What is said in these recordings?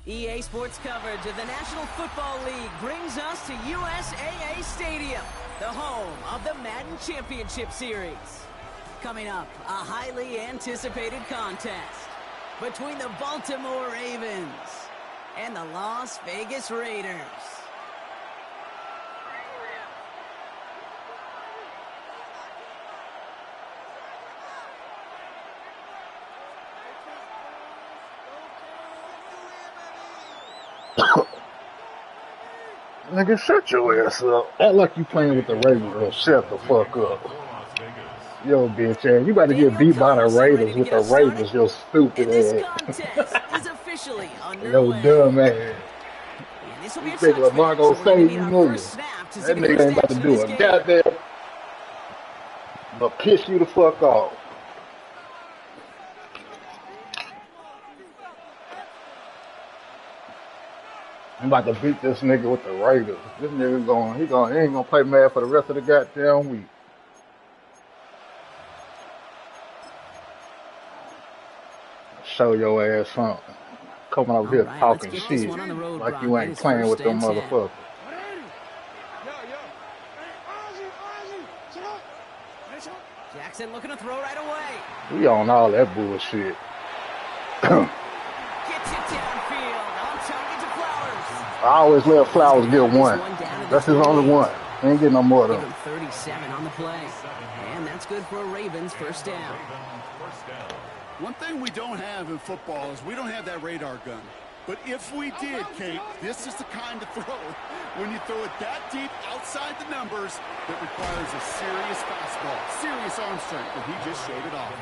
EA Sports coverage of the National Football League brings us to USAA Stadium, the home of the Madden Championship Series. Coming up, a highly anticipated contest between the Baltimore Ravens and the Las Vegas Raiders. Nigga, shut your ass up. Act like you playing with the Ravens or shut the fuck up. Yo, bitch ass. You about to get beat by the Raiders with the Ravens, yo stupid ass. Yo, dumb ass. You think Lamar gonna save you, nigga? That nigga ain't about to do a goddamn but piss you the fuck off. I'm about to beat this nigga with the Raiders. This nigga he ain't gonna play mad for the rest of the goddamn week. Show your ass something. Coming over here talking shit like you ain't playing with them motherfuckers. Jackson looking to throw right away. We on all that bullshit. I always let Flowers get one. That's his only one. He ain't getting no more of them. 37 on the play. And that's good for a Ravens first down. One thing we don't have in football is we don't have that radar gun. But if we did, Kate, this is the kind of throw when you throw it that deep outside the numbers that requires a serious fastball, serious arm strength, and he just showed it off.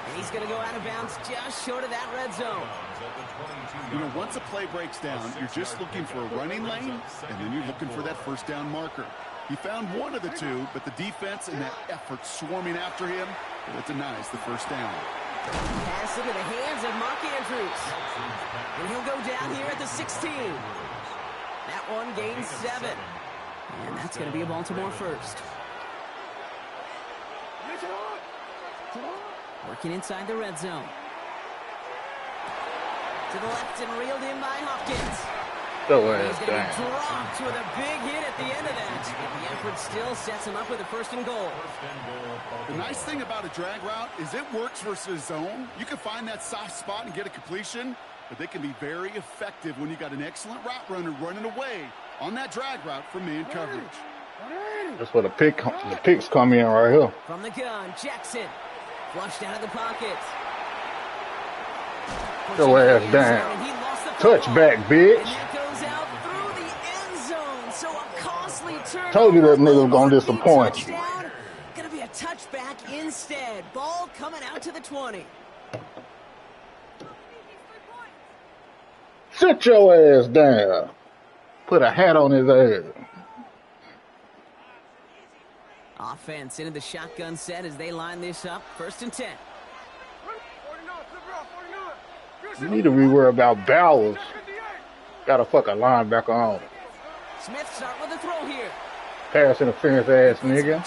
And he's going to go out of bounds just short of that red zone. You know, once a play breaks down, you're just looking for a running lane, and then you're looking for that first down marker. He found one of the two, but the defense and that effort swarming after him, it denies the first down. Pass into the hands of Mark Andrews. And he'll go down here at the 16. That one gains 7. And that's going to be a Baltimore first. Working inside the red zone. To the left and reeled in by Hopkins. He's going to be dropped with a big hit at the end of that. The effort still sets him up with a first and goal. The nice thing about a drag route is it works versus zone. You can find that soft spot and get a completion, but they can be very effective when you got an excellent route runner running away on that drag route from man coverage. That's where the picks come in right here. From the gun, Jackson flushed out of the pocket. Your ass down. Touchback, bitch. Told you that nigga was gonna disappoint you. Gonna be a touchback instead. Ball coming out to the 20. Sit your ass down. Put a hat on his ass. Offense into the shotgun set as they line this up. First and 10. You need to be worried about Bowers. Got a fucking linebacker on. Smith start with a throw here. Pass interference ass nigga.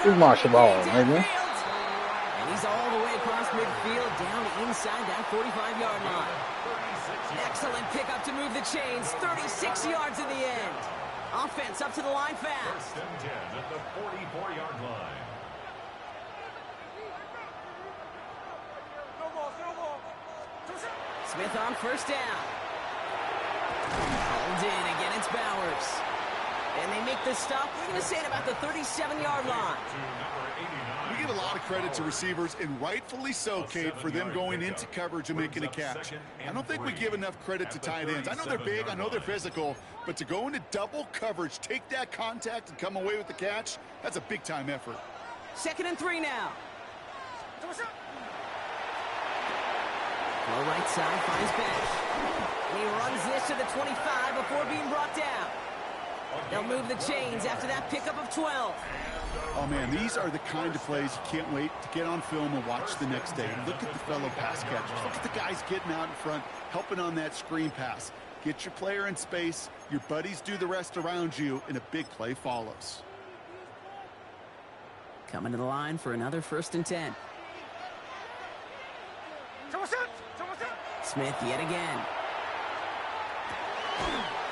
He's martial ball, nigga. And he's all the way across midfield down inside that 45-yard line. Excellent pickup to move the chains. 36 yards in the end. Offense up to the line fast. At the 44-yard line. Smith on first down. Hold in again, it's Bowers. And they make the stop, we're going to say, at about the 37-yard line. We give a lot of credit to receivers, and rightfully so, Kate, for them going into coverage and making a catch. I don't think we give enough credit to tight ends. I know they're big, I know they're physical, but to go into double coverage, take that contact, and come away with the catch, that's a big-time effort. 2nd and 3 now. Low right side finds Bash. And he runs this to the 25 before being brought down. They'll move the chains after that pickup of 12. Oh, man, these are the kind of plays you can't wait to get on film and watch the next day. Look at the fellow pass catchers. Look at the guys getting out in front, helping on that screen pass. Get your player in space, your buddies do the rest around you, and a big play follows. Coming to the line for another 1st and 10. Smith yet again.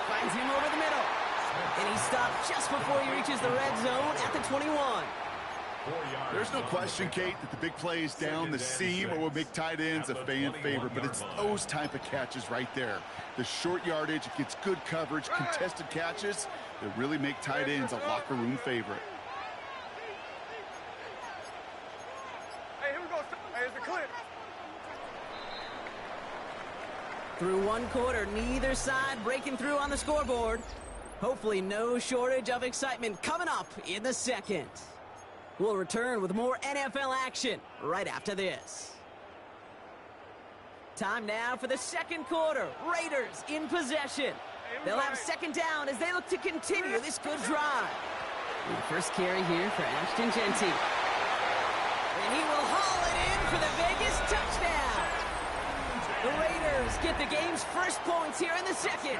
Finds him over the middle. And he stopped just before he reaches the red zone at the 21. There's no question, Kate, that the big plays down the seam are what make tight ends a fan favorite, but it's those type of catches right there. The short yardage, it gets good coverage, contested catches that really make tight ends a locker room favorite. Hey, here we go. Hey, it's the clip. Through one quarter, neither side breaking through on the scoreboard. Hopefully no shortage of excitement coming up in the second. We'll return with more NFL action right after this. Time now for the second quarter. Raiders in possession. They'll have second down as they look to continue this good drive. And the first carry here for Ashton Genty. And he will haul it in for the Vegas touchdown. The Raiders get the game's first points here in the second.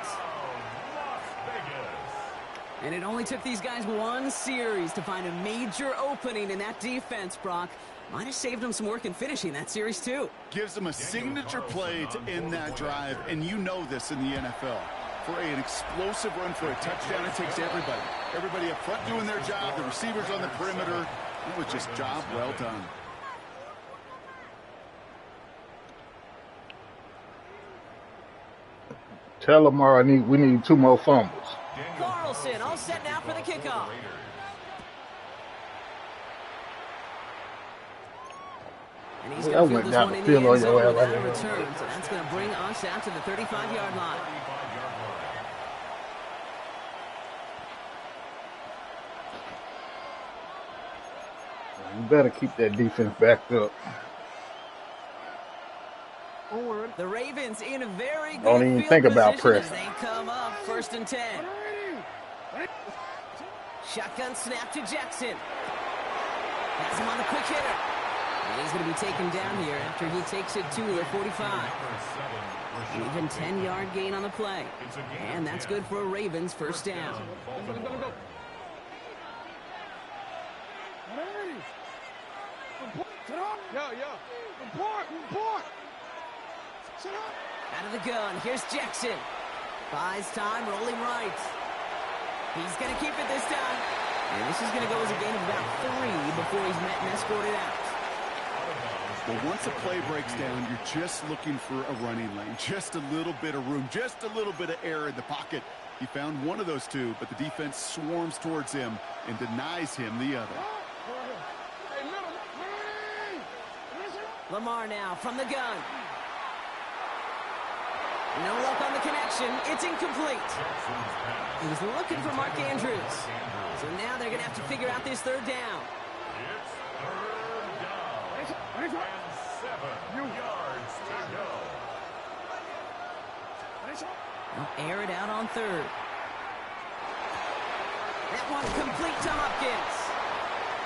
And it only took these guys one series to find a major opening in that defense, Brock. Might have saved them some work in finishing that series, too. Gives them a signature play to end that drive, and you know this in the NFL. For an explosive run for a touchdown, it takes everybody. Everybody up front doing their job, the receivers on the perimeter. It was just job well done. Tell Lamar we need 2 more fumbles. Carlson all set now for the kickoff. And he's going to field this one in the end zone without a return. So that's going to bring us out to the 35-yard line. You better keep that defense backed up. The Ravens in a very good Don't even field think about position as pressing. they come up 1st and 10. Shotgun snap to Jackson. Has him on the quick hitter. And he's going to be taken down here after he takes it to the 45. Even 10-yard gain on the play. And that's good for a Ravens first down. Out of the gun, here's Jackson. Buys time, rolling right. He's going to keep it this time. And this is going to go as a gain of about 3 before he's met and escorted out. But once a play breaks down, you're just looking for a running lane. Just a little bit of room, just a little bit of air in the pocket. He found one of those 2, but the defense swarms towards him and denies him the other. Lamar now from the gun. No luck on the connection. It's incomplete. He was looking for Mark Andrews. So now they're going to have to figure out this third down. It's third down. And 7 yards to go. They'll air it out on third. That one complete to Hopkins.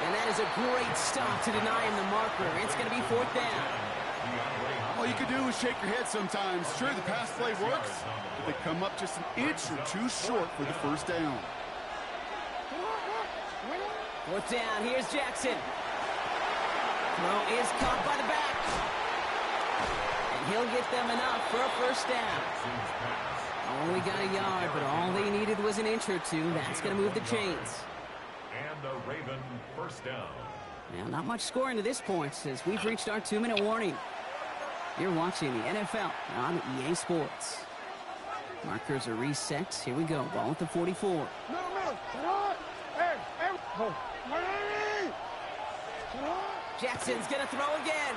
And that is a great stop to deny him the marker. It's going to be 4th down. All you can do is shake your head sometimes. Sure, the pass play works, but they come up just an inch or 2 short for the first down. 4th down, here's Jackson. Throw is caught by the back. And he'll get them enough for a first down. Only got a yard, but all they needed was an inch or 2. That's going to move the chains. And the Raven first down. Now, not much scoring to this point as we've reached our 2-minute warning. You're watching the NFL on EA Sports. Markers are reset. Here we go. Ball at the 44. Jackson's going to throw again.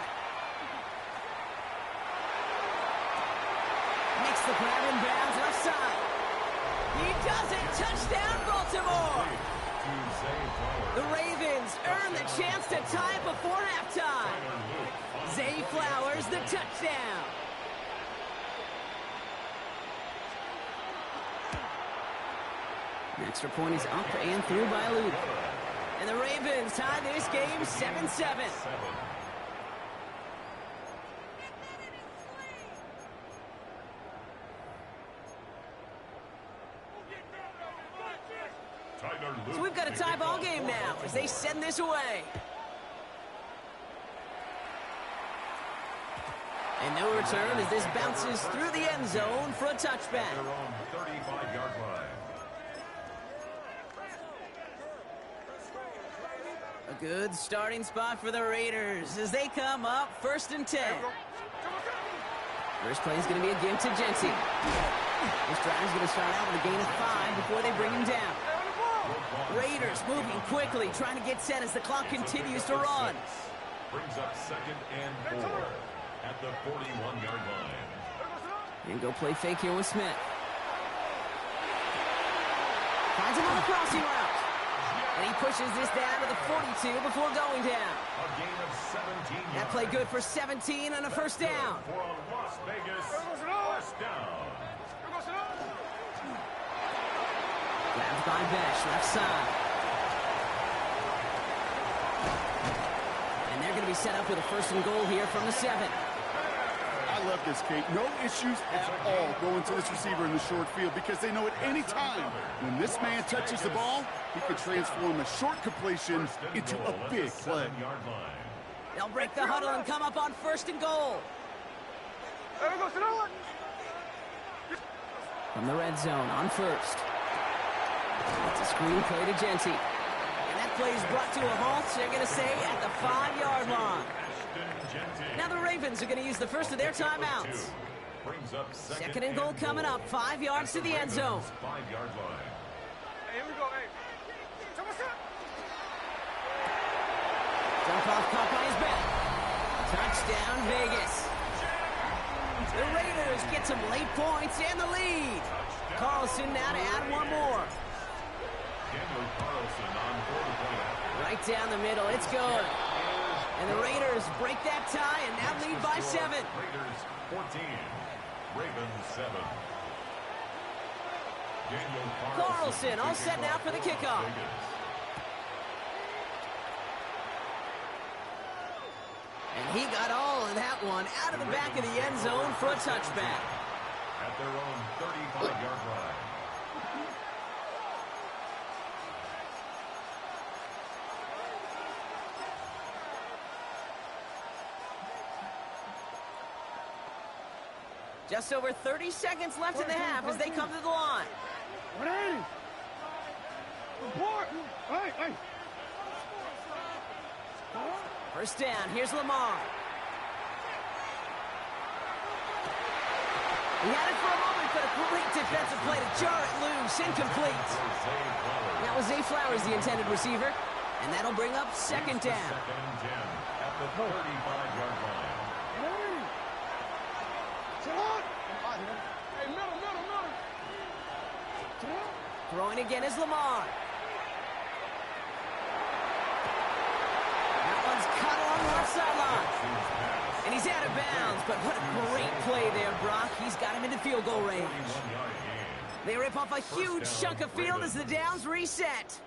Makes the grab in bounds left side. He does it. Touchdown, Baltimore. The Ravens earn the chance to tie it before halftime. Zay Flowers, the touchdown. An extra point is up and through by Luke. And the Ravens tie this game 7-7. So we've got a tie ball game now as they send this away. And no return as this bounces through the end zone for a touchback. Their own 35-yard line. A good starting spot for the Raiders as they come up 1st and 10. First play is going to be a give to Genty. This drive is going to start out with a gain of 5 before they bring him down. Raiders moving quickly, trying to get set as the clock continues to run. Brings up 2nd and 4 at the 41-yard line. And go play fake here with Smith. Finds him on the crossing route. And he pushes this down to the 42 before going down. A gain of 17 yards. That play good for 17 and a first down. For a Las Vegas first down. Grabbed by Besh, left side. And they're going to be set up with a 1st and goal here from the 7. I love this, Kate. No issues at all going to this receiver in the short field because they know at any time when this man touches the ball, he can transform a short completion into a big play. They'll break the huddle and come up on 1st and goal. From the red zone on 1st. It's a screen play to Genty. And that play is brought to a halt, so they're going to say at the 5-yard line. Now the Ravens are going to use the first of their timeouts. 2nd and goal coming up, 5 yards to the end zone. 5-yard line. Hey, here we go, hey. Jump off caught by his back. Touchdown, Vegas. The Raiders get some late points and the lead. Carlson now to add one more. Right down the middle, it's good. And the Raiders break that tie and now lead by 7. Raiders 14, Ravens 7. Carlson all set now for the kickoff. And he got all of that one out of the back of the end zone for a touchback. At their own 35-yard line. Just over 30 seconds left in the half as they come to the line. 180. Report. Hey. First down, here's Lamar. He had it for a moment, but a great defensive play to jar it loose, incomplete. That was Zay Flowers, the intended receiver, and that'll bring up 2nd down. 2nd and 10 at the 35-yard line. Hey, middle. Throwing again is Lamar. That one's cut along the left sideline. And he's out of bounds, but what a great play there, Brock. He's got him into field goal range. They rip off a huge chunk of field as the downs reset.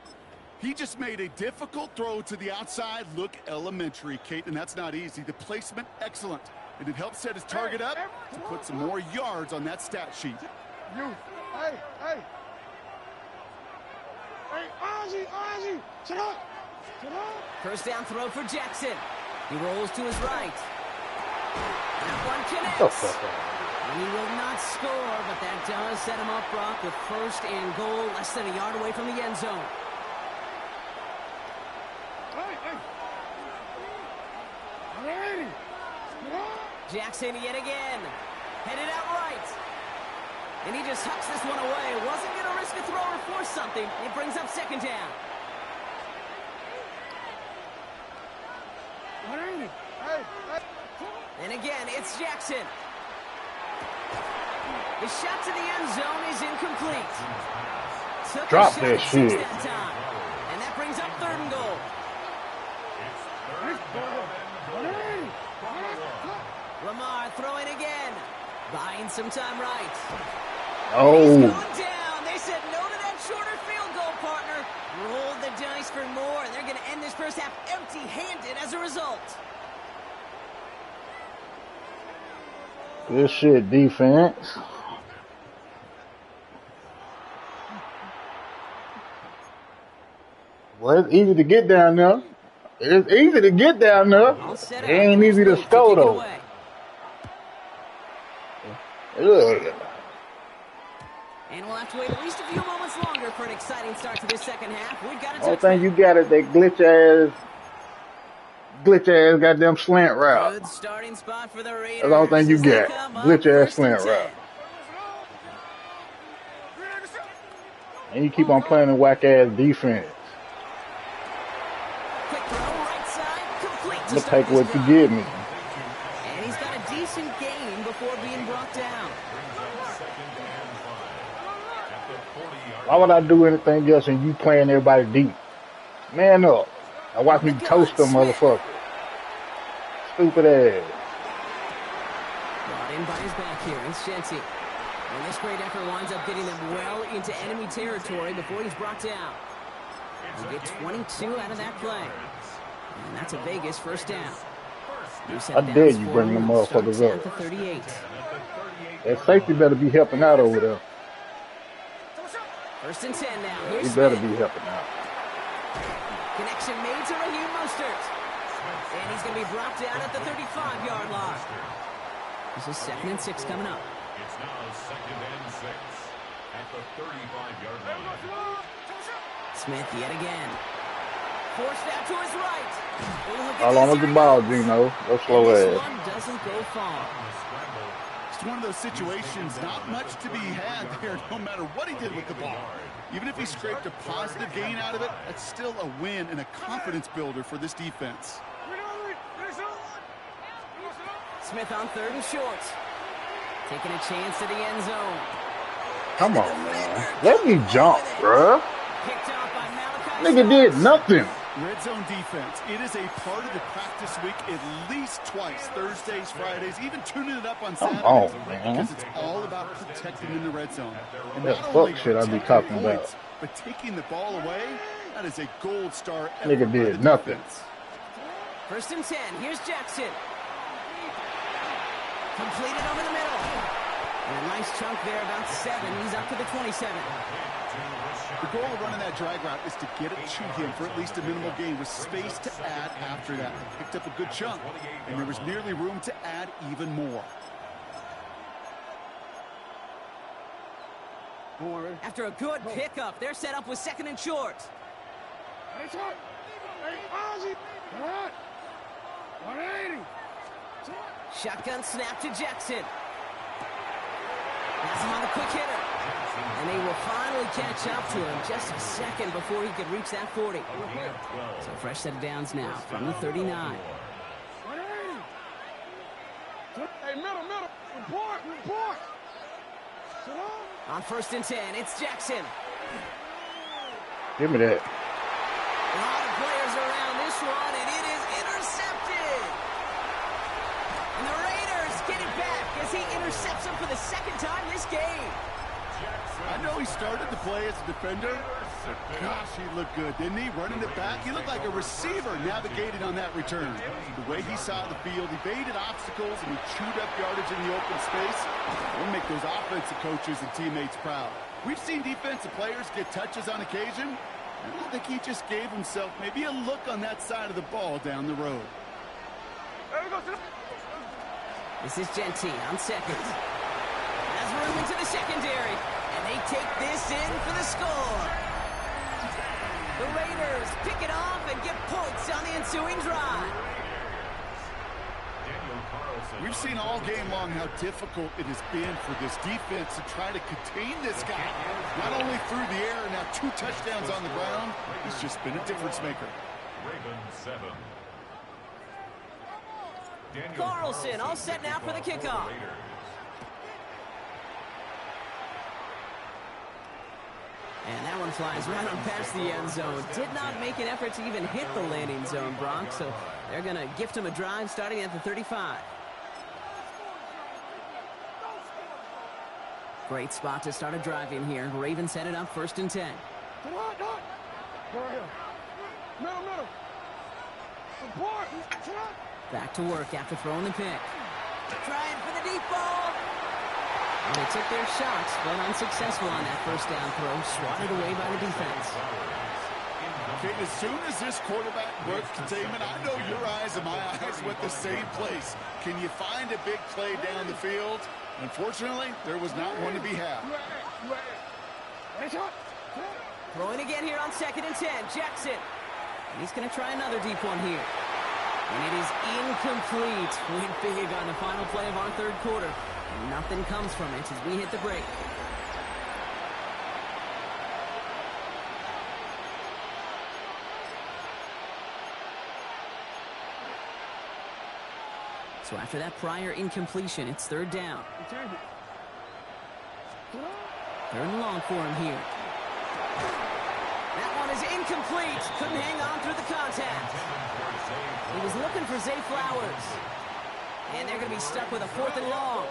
He just made a difficult throw to the outside look elementary, Kate, and that's not easy. The placement, excellent. And it helped set his target up to put some more yards on that stat sheet. You. Hey. Hey, Ozzy. Sit up. First down throw for Jackson. He rolls to his right. That one connects. And he will not score, but that does set him up, Brock, with 1st and goal, less than a yard away from the end zone. Hey. Jackson yet again. Headed out right. And he just hucks this one away. Wasn't going to risk a throw or force something. It brings up 2nd down. Hey. And again, it's Jackson. The shot to the end zone is incomplete. Drop that shit. That time. And that brings up 3rd and goal. Lamar throwing again. Buying some time right. Oh. He's going down. They said no to that shorter field goal, partner. Rolled the dice for more, and they're going to end this first half empty-handed as a result. Good shit, defense. Well, it's easy to get down there. It ain't easy to score, though. Ugh. And we'll have to wait at least a few moments longer for an exciting start to this second half. We've got a Only thing you got is that glitch ass goddamn slant route. Good starting spot for the Raiders. That's the only thing you got. Glitch ass slant route. And you keep on playing a whack ass defense. Quick throw, right side, complete. I'm gonna take what you give me. And he's got a decent gain before being brought down. Why would I do anything else and you playing everybody deep? Man up. Now watch me toast them motherfucker. Stupid ass. Brought in by his back here. It's Shenty. And this great effort winds up getting them well into enemy territory before he's brought down. He'll get 22 out of that play. And that's a Vegas first down. I dare you bring them motherfuckers up. 38. That safety better be helping out over there. First and 10 now. Here's He better Smith. be helping out. Connection made to Raheem Mostert. And he's going to be brought down at the 35-yard line. This is 2nd and 6 coming up. It's now 2nd and 6 at the 35-yard line. Smith yet again. Forced out to his right. How long is the ball, Gino? Go slow This ass. one doesn't go far. It's one of those situations, not much to be had there, no matter what he did with the ball. Even if he scraped a positive gain out of it, that's still a win and a confidence builder for this defense. Smith on 3rd and short. Taking a chance to the end zone. Come on, man. Let me jump, bruh. Picked off by Malachi. Nigga did nothing. Red zone defense, it is a part of the practice week at least twice, Thursdays, Fridays, even tuning it up on Come Saturdays, on, man. because it's all about protecting in the red zone. And That not fuck only shit I be protecting talking about. points, but taking the ball away, that is a gold star effort Nigga by did the nothing. defense. First and 10. Here's Jackson. Completed over the middle. And a nice chunk there, about 7. He's up to the 27. The goal of running that drag route is to get it to him for at least a minimal gain with space to add after that. He picked up a good chunk, and there was nearly room to add even more. After a good pickup, they're set up with 2nd and short. Shotgun snap to Jackson. That's him on the quick hitter. And they will finally catch up to him just a second before he could reach that 40. So fresh set of downs now from the 39. Hey, middle. Report. On 1st and 10, it's Jackson. Give me that. A lot of players around this one, and it is intercepted. And the Raiders get it back as he intercepts him for the 2nd time this game. I know he started the play as a defender, but gosh, he looked good, didn't he? Running it back, he looked like a receiver navigating on that return. The way he saw the field, he baited obstacles, and he chewed up yardage in the open space. We'll make those offensive coaches and teammates proud. We've seen defensive players get touches on occasion, and I think he just gave himself maybe a look on that side of the ball down the road. This is Gentine on 2nd. Has room into the secondary, and they take this in for the score. The Raiders pick it off and get points on the ensuing drive. We've seen all game long how difficult it has been for this defense to try to contain this guy. Not only through the air, now 2 touchdowns on the ground. He's just been a difference maker. Carlson all set now for the kickoff. And that one flies right on past the end zone. Did not make an effort to even hit the landing zone, Bronx, so they're going to gift him a drive starting at the 35. Great spot to start a drive in here. Ravens set it up 1st and 10. Middle. Report. Back to work after throwing the pick. Trying for the deep ball. And they took their shots, but unsuccessful on that 1st down throw. Swatted away by the defense. Okay, as soon as this quarterback broke containment, I know your eyes and my eyes went the same place. Can you find a big play down the field? Unfortunately, there was not one to be had. Throwing again here on 2nd and 10. Jackson. He's going to try another deep one here. And it is incomplete. Went big on the final play of our 3rd quarter. And nothing comes from it as we hit the break. So after that prior incompletion, it's 3rd down. 3rd and long for him here. That one is incomplete. Couldn't hang on through the contact. He was looking for Zay Flowers. And they're going to be stuck with a 4th and long.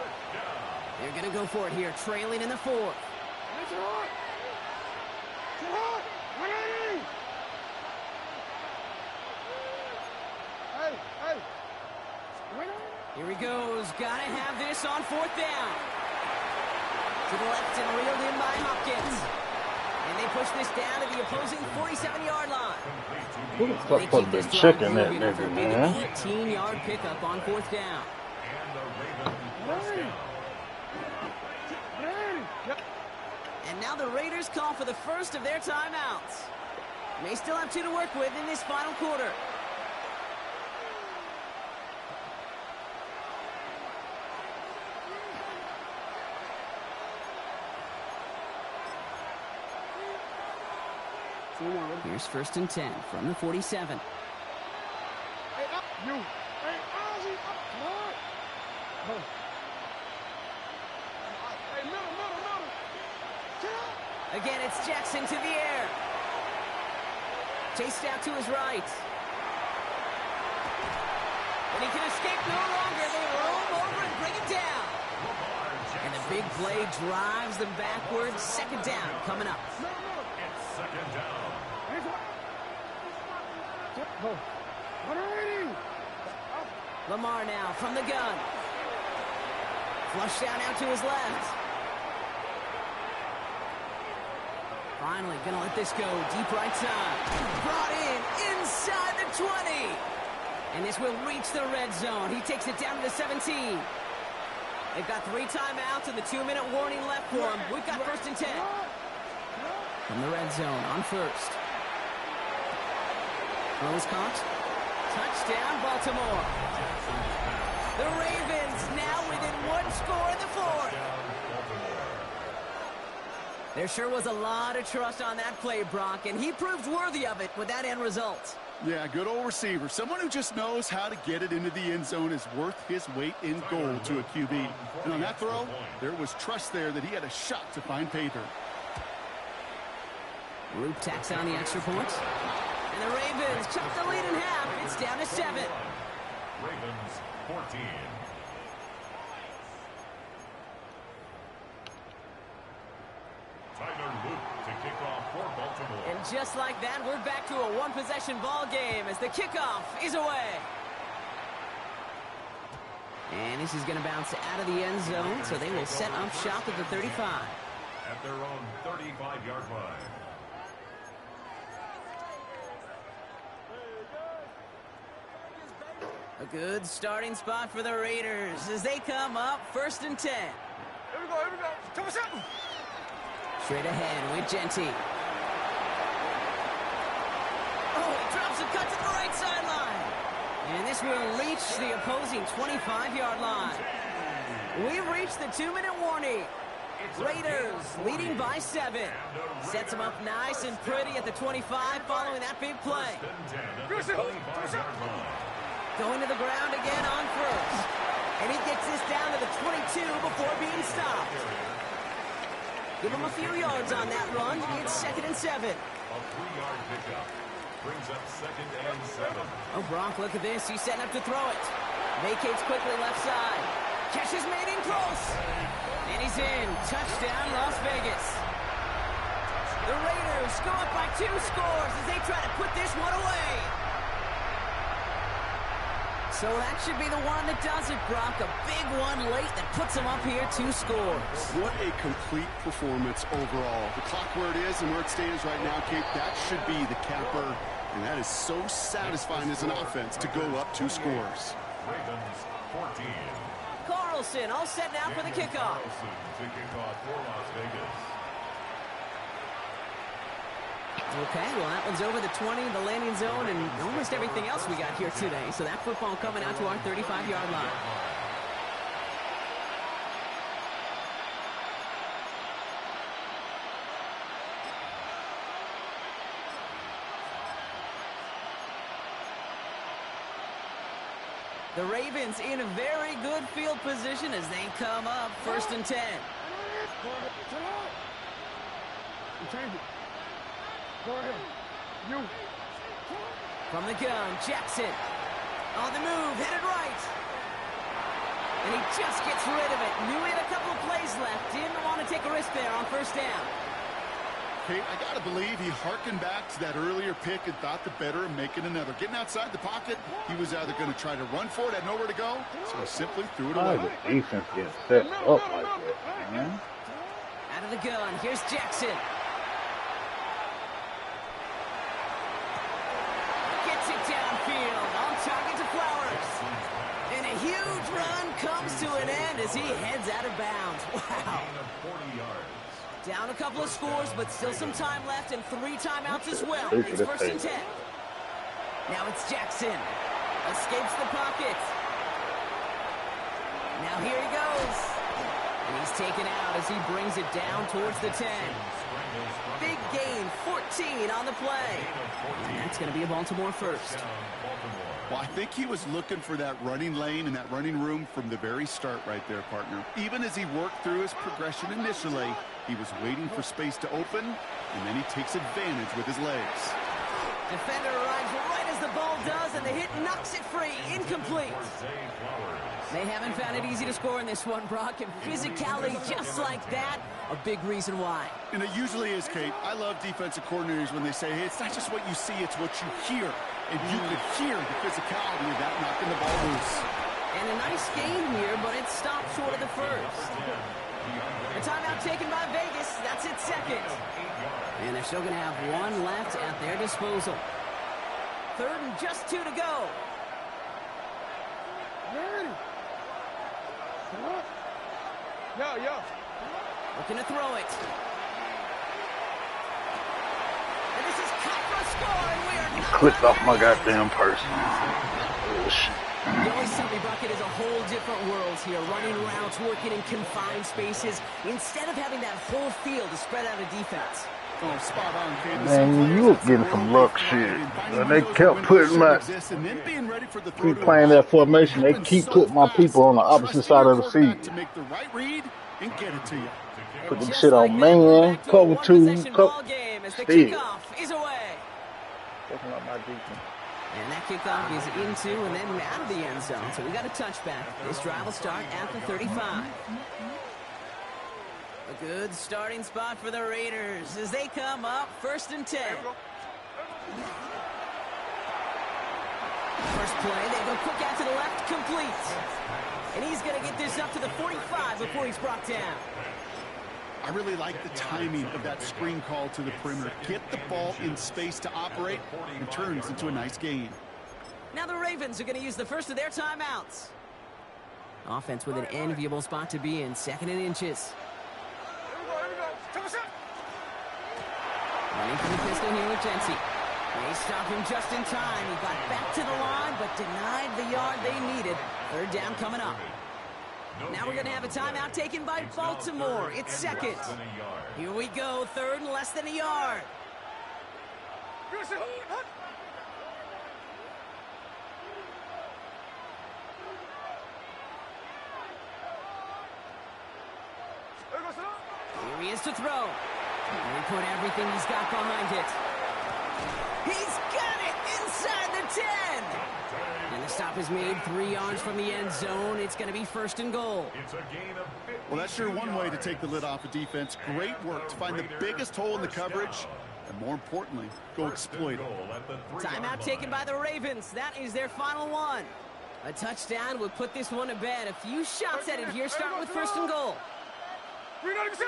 They're going to go for it here, trailing in the 4th. Here he goes. Got to have this on 4th down. To the left and reeled in by Hopkins. And they push this down to the opposing 47-yard line. Who the fuck put the chicken that nigga, man? 18-yard pickup on 4th down. And now the Raiders call for the first of their timeouts. They still have 2 to work with in this final quarter. Here's 1st and 10 from the 47. Hey, up, you. Hey, Ozzy, up, come on. Oh. Hey, middle. Get up. Again, it's Jackson to the air. Chased out to his right. And he can escape no longer. They roll him over and bring him down. And the big play drives them backwards. 2nd down coming up. It's 2nd down. Lamar now from the gun. Flush down out to his left. Finally gonna let this go. Deep right side. Brought in inside the 20. And this will reach the red zone. He takes it down to the 17. They've got 3 timeouts and the 2-minute warning left for him. We've got 1st and 10. From the red zone on 1st. Throw is caught. Touchdown, Baltimore. The Ravens now within 1 score in the 4th. There sure was a lot of trust on that play, Brock, and he proved worthy of it with that end result. Yeah, good old receiver. Someone who just knows how to get it into the end zone is worth his weight in gold to a QB. And on that throw, there was trust there that he had a shot to find pay dirt. Root tacks on the extra point. And the Ravens cut the lead in half. It's down to 7. Ravens 14. Tyler Luke to kick off for Baltimore. And just like that, we're back to a 1-possession ball game as the kickoff is away. And this is going to bounce out of the end zone, so they will set up shop at the 35. At their own 35-yard line. A good starting spot for the Raiders as they come up 1st and 10. Here we go. Come on, something. Straight ahead with Genty. Oh, he drops a cut to the right sideline. And this will reach the opposing 25-yard line. We've reached the 2-minute warning. Raiders leading by 7. Sets them up nice and pretty at the 25 following that big play. Going to the ground again on 1st. And he gets this down to the 22 before being stopped. Give him a few yards on that run. It's 2nd and 7. A 3-yard pickup brings up 2nd and 7. Oh, Brock, look at this. He's setting up to throw it. Vacates quickly left side. Catch is made in close. And he's in. Touchdown, Las Vegas. The Raiders go up by 2 scores as they try to put this one away. So that should be the one that does it, Brock. A big one late that puts them up here 2 scores. What a complete performance overall. The clock where it is and where it stands right now, Kate, that should be the capper. And that is so satisfying as an offense to go up 2 scores. Ravens 14. Carlson all set now for the kickoff. Carlson to kick off for Las Vegas. Okay, well, that one's over the 20, the landing zone, and almost everything else we got here today. So that football coming out to our 35-yard line. The Ravens in a very good field position as they come up 1st and 10. Change it. Go ahead. You. From the gun, Jackson. On the move, headed right. And he just gets rid of it. Knew he had a couple of plays left. Didn't want to take a risk there on 1st down. Kate, I got to believe he harkened back to that earlier pick and thought the better of making another. Getting outside the pocket, he was either going to try to run for it, had nowhere to go, so he simply threw it away. How the defense gets set up like that, man? Out of the gun, here's Jackson. On target to Flowers. And a huge run comes to an end as he heads out of bounds. Wow. Down a couple of scores, but still some time left and 3 timeouts as well. It's 1st and 10. Now it's Jackson. Escapes the pocket. Now here he goes. And he's taken out as he brings it down towards the 10. Big gain, 14 on the play. And that's going to be a Baltimore first. Well, I think he was looking for that running lane and that running room from the very start right there, partner. Even as he worked through his progression initially, he was waiting for space to open, and then he takes advantage with his legs. Defender arrives right as the ball does, and the hit knocks it free. Incomplete. They haven't found it easy to score in this one, Brock, and physicality just like that, a big reason why. And it usually is, Kate. I love defensive coordinators when they say, hey, it's not just what you see, it's what you hear. And you could hear the physicality of that knocking the ball loose. And a nice game here, but it stopped short of the first. A timeout taken by Vegas. That's its 2nd. And they're still going to have 1 left at their disposal. 3rd and just 2 to go. Ready. Yo. Looking to throw it. And this is cut for a score, and we are not Clicked off my goddamn person. You always tell me, Brock, it is a whole different world here. Running routes, working in confined spaces, instead of having that whole field to spread out a defense. Oh, spot on, Kate. Man, you were getting some luck shit. And they kept putting keep playing that formation. They keep putting my people on the opposite side of the field. To make the right read and get it to you. Put them shit on man, cover 2, cover. Still. Is away. Fucking up my defense. And that kickoff is into and then out of the end zone. So we got a touchback. This drive will start at the 35. A good starting spot for the Raiders as they come up 1st and 10. First play, they go quick out to the left, complete. And he's going to get this up to the 45 before he's brought down. I really like the timing of that screen call to the perimeter. Get the ball in space to operate and turns into a nice gain. Now the Ravens are going to use the first of their timeouts. Offense with an enviable spot to be in, 2nd and inches. Running from the pistol here with Jency. They stop him just in time. He got back to the line, but denied the yard they needed. 3rd down coming up. Now we're going to have a timeout taken by Baltimore. It's 2nd. Here we go, 3rd and less than a yard. Here he is to throw. And he put everything he's got behind it. He's got it inside the 10. And the stop is made 3 yards from the end zone. It's going to be 1st and goal. Well, that's sure one way to take the lid off a defense. Great work to find the biggest hole in the coverage. And more importantly, go exploit it. Timeout taken by the Ravens. That is their final one. A touchdown would put this one to bed. A few shots at it here, starting with first and goal. It's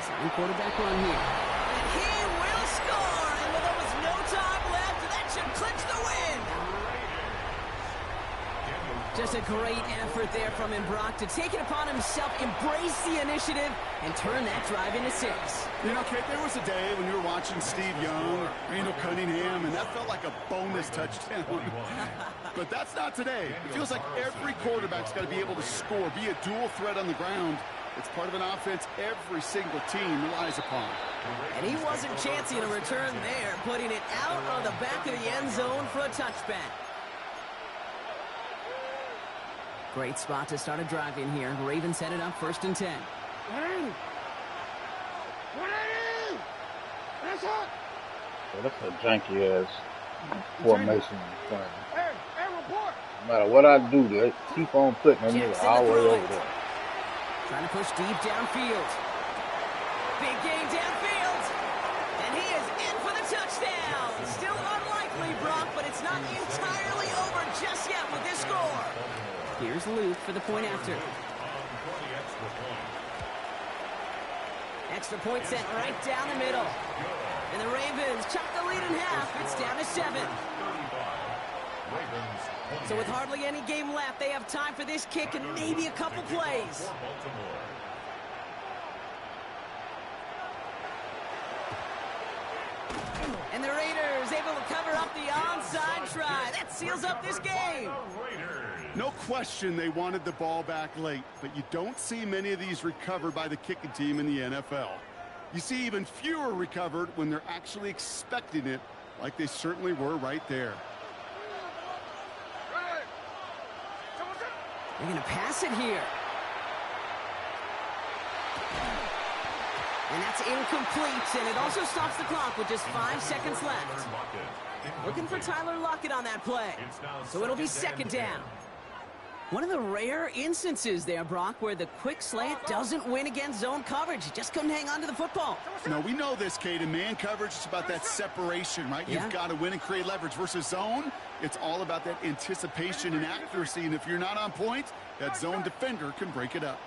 a new quarterback run here. And he will score! And with almost no time left, that should clinch the win! Just a great effort there from him, Brock, to take it upon himself, embrace the initiative, and turn that drive into 6. You know, Kate, there was a day when you were watching Steve Young or Randall Cunningham, and that felt like a bonus touchdown. But that's not today. It feels like every quarterback's got to be able to score, be a dual threat on the ground. It's part of an offense every single team relies upon. And he wasn't chancing a return there, putting it out on the back of the end zone for a touchback. Great spot to start a drive in here. Ravens headed up first and 10. So that's a janky-ass formation playing. No matter what I do, they keep on putting them nigga all the way over there. Trying to push deep downfield. Big gain downfield. And he is in for the touchdown. Still unlikely, Brock, but it's not entirely over just yet with this score. Here's Luke for the point after. Extra point set right down the middle. And the Ravens chop the lead in half. It's down to 7. So with hardly any game left, they have time for this kick and maybe a couple plays. And the Raiders able to cover up the onside try. That seals up this game. No question they wanted the ball back late, but you don't see many of these recovered by the kicking team in the NFL. You see even fewer recovered when they're actually expecting it, like they certainly were right there. They're going to pass it here. And that's incomplete, and it also stops the clock with just 5 seconds left. Looking for Tyler Lockett on that play. So it'll be second down. One of the rare instances there, Brock, where the quick slant doesn't win against zone coverage. You just couldn't hang on to the football. No, we know this, Kate. In man coverage, it's about that separation, right? Yeah. You've got to win and create leverage. Versus zone, it's all about that anticipation and accuracy. And if you're not on point, that zone defender can break it up.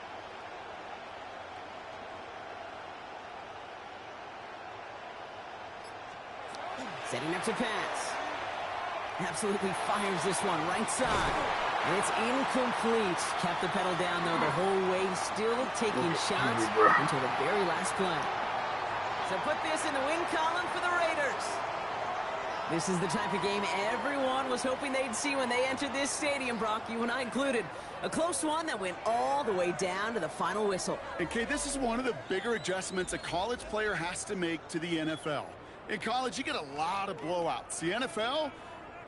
Setting up to pass. Absolutely fires this one right side. And it's incomplete. Kept the pedal down, though, the whole way. Still taking shots until the very last play. So put this in the win column for the Raiders. This is the type of game everyone was hoping they'd see when they entered this stadium, Brock, you and I included. A close one that went all the way down to the final whistle. And, Kate, this is one of the bigger adjustments a college player has to make to the NFL. In college, you get a lot of blowouts. The NFL,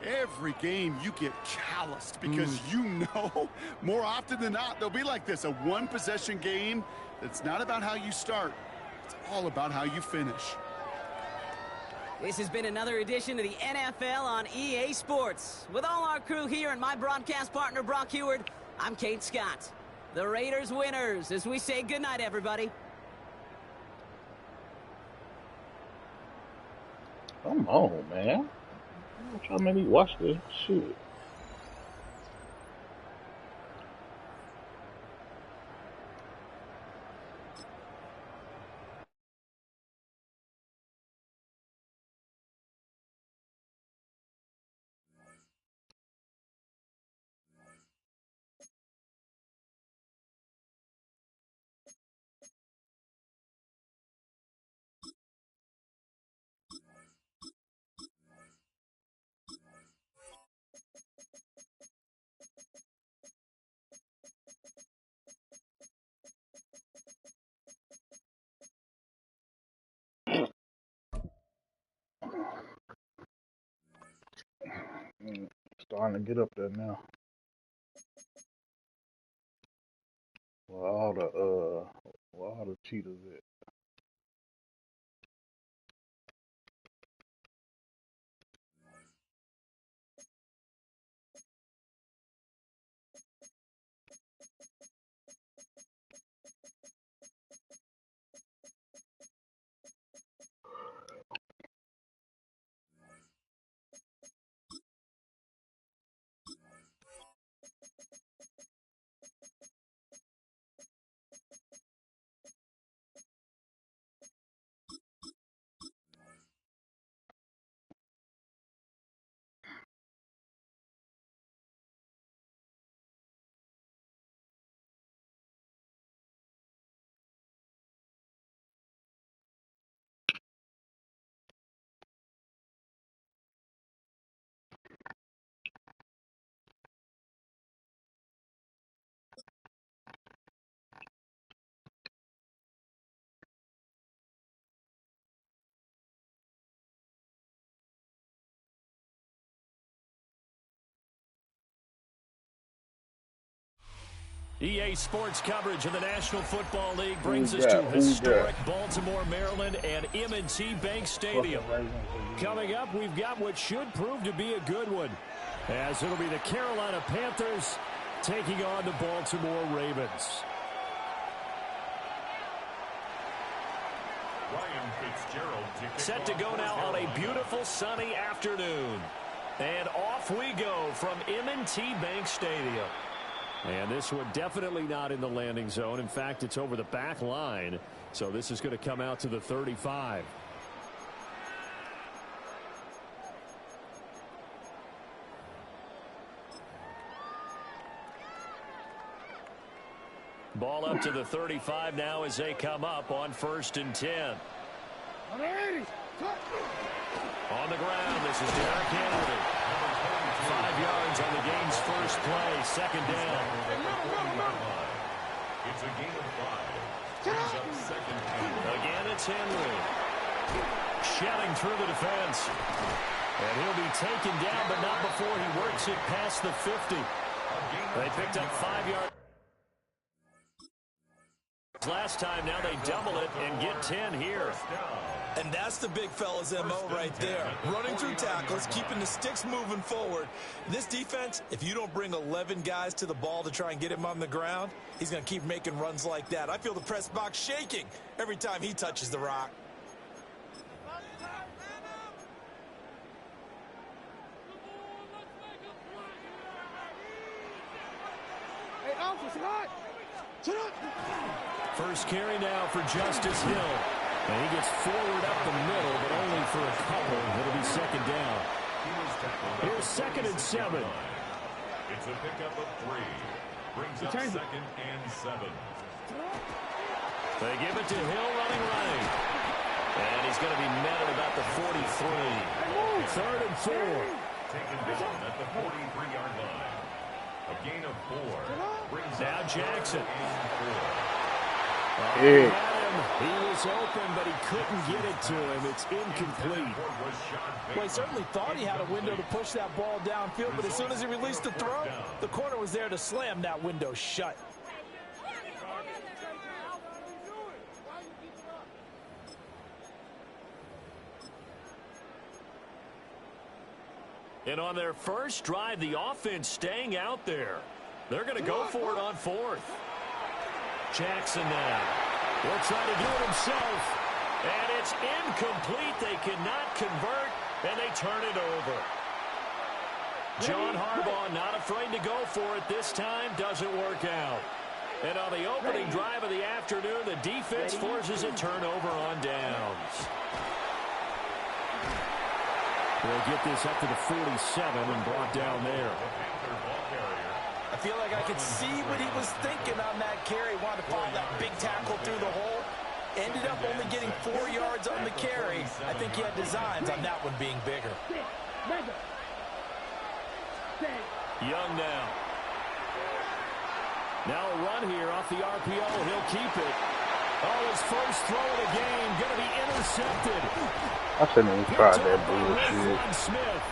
every game you get calloused because you know more often than not they'll be like this, a one-possession game that's not about how you start. It's all about how you finish. This has been another edition of the NFL on EA Sports. With all our crew here and my broadcast partner, Brock Heward, I'm Kate Scott. The Raiders winners as we say goodnight, everybody. Come on, man. I'm trying to make me watch this shit. Starting to get up there now. Where all the cheaters at? EA Sports coverage of the National Football League brings us to historic Baltimore, Maryland, and M&T Bank Stadium. Coming up, we've got what should prove to be a good one, as it'll be the Carolina Panthers taking on the Baltimore Ravens. Set to go now on a beautiful sunny afternoon. And off we go from M&T Bank Stadium. And this one definitely not in the landing zone. In fact, it's over the back line. So this is going to come out to the 35. Ball up to the 35 now as they come up on 1st and 10. On the ground, this is Derrick Henry. 5 yards on the game's first play, 2nd down. It's a gain of 5. Brings up 2nd down. Again, it's Henry. Shelling through the defense. And he'll be taken down, but not before he works it past the 50. They picked up 5 yards. Last time, now they double it and get 10 here. And that's the big fella's MO right there. Running through tackles, keeping the sticks moving forward. This defense, if you don't bring 11 guys to the ball to try and get him on the ground, he's going to keep making runs like that. I feel the press box shaking every time he touches the rock. Hey, Alpha, tonight. First carry now for Justice Hill. And he gets forward up the middle, but only for a couple. It'll be 2nd down. Here's 2nd and 7. It's a pickup of 3. Brings up 2nd and 7. They give it to Hill running right. And he's going to be met at about the 43. 3rd and 4. Taken down at the 43-yard line. A gain of 4. Brings now Jackson. Hey. He was open, but he couldn't get it to him. It's incomplete. Well, he certainly thought he had a window to push that ball downfield, but as soon as he released the throw, the corner was there to slam that window shut. And on their first drive, the offense staying out there. They're going to go for it on 4th. Jackson now will try to do it himself. And it's incomplete. They cannot convert, and they turn it over. John Harbaugh not afraid to go for it this time. Doesn't work out. And on the opening drive of the afternoon, the defense forces a turnover on downs. They'll get this up to the 47 and brought down there. I feel like I could see what he was thinking on that carry. Wanted to follow that big tackle through the hole. Ended up only getting 4 yards on the carry. I think he had designs on that one being bigger. Young now. Now a run here off the RPO. He'll keep it. Oh, his first throw of the game going to be intercepted. I shouldn't even try that bullshit. Smith.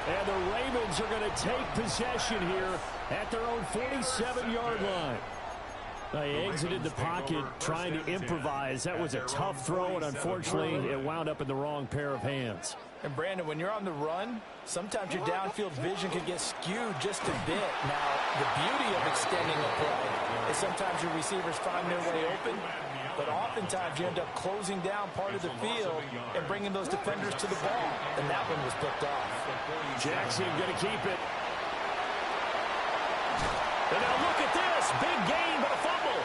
And the Ravens are going to take possession here at their own 47-yard line. They exited the pocket trying to improvise. That was a tough throw, and unfortunately, it wound up in the wrong pair of hands. And, Brandon, when you're on the run, sometimes your downfield vision can get skewed just a bit. Now, the beauty of extending a play is sometimes your receivers find their way open, but oftentimes you end up closing down part of the field and bringing those defenders to the ball. And that one was picked off. Jackson going to keep it. And now look at this. Big gain, but a fumble.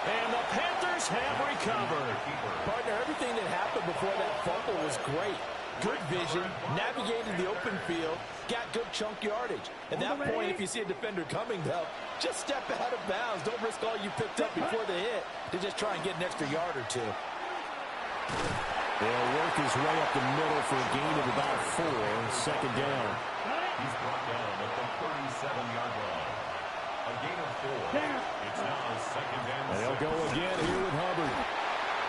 And the Panthers have recovered. Partner, everything that happened before that fumble was great. Good vision, navigated the open field, got good chunk yardage. At that point, if you see a defender coming, though, just step out of bounds. Don't risk all you picked up before the hit to just try and get an extra yard or two. They'll work his way up the middle for a gain of about 4. 2nd down. He's brought down at the 37-yard line. A gain of 4. It's now 2nd down. And they'll go again here with Hubbard.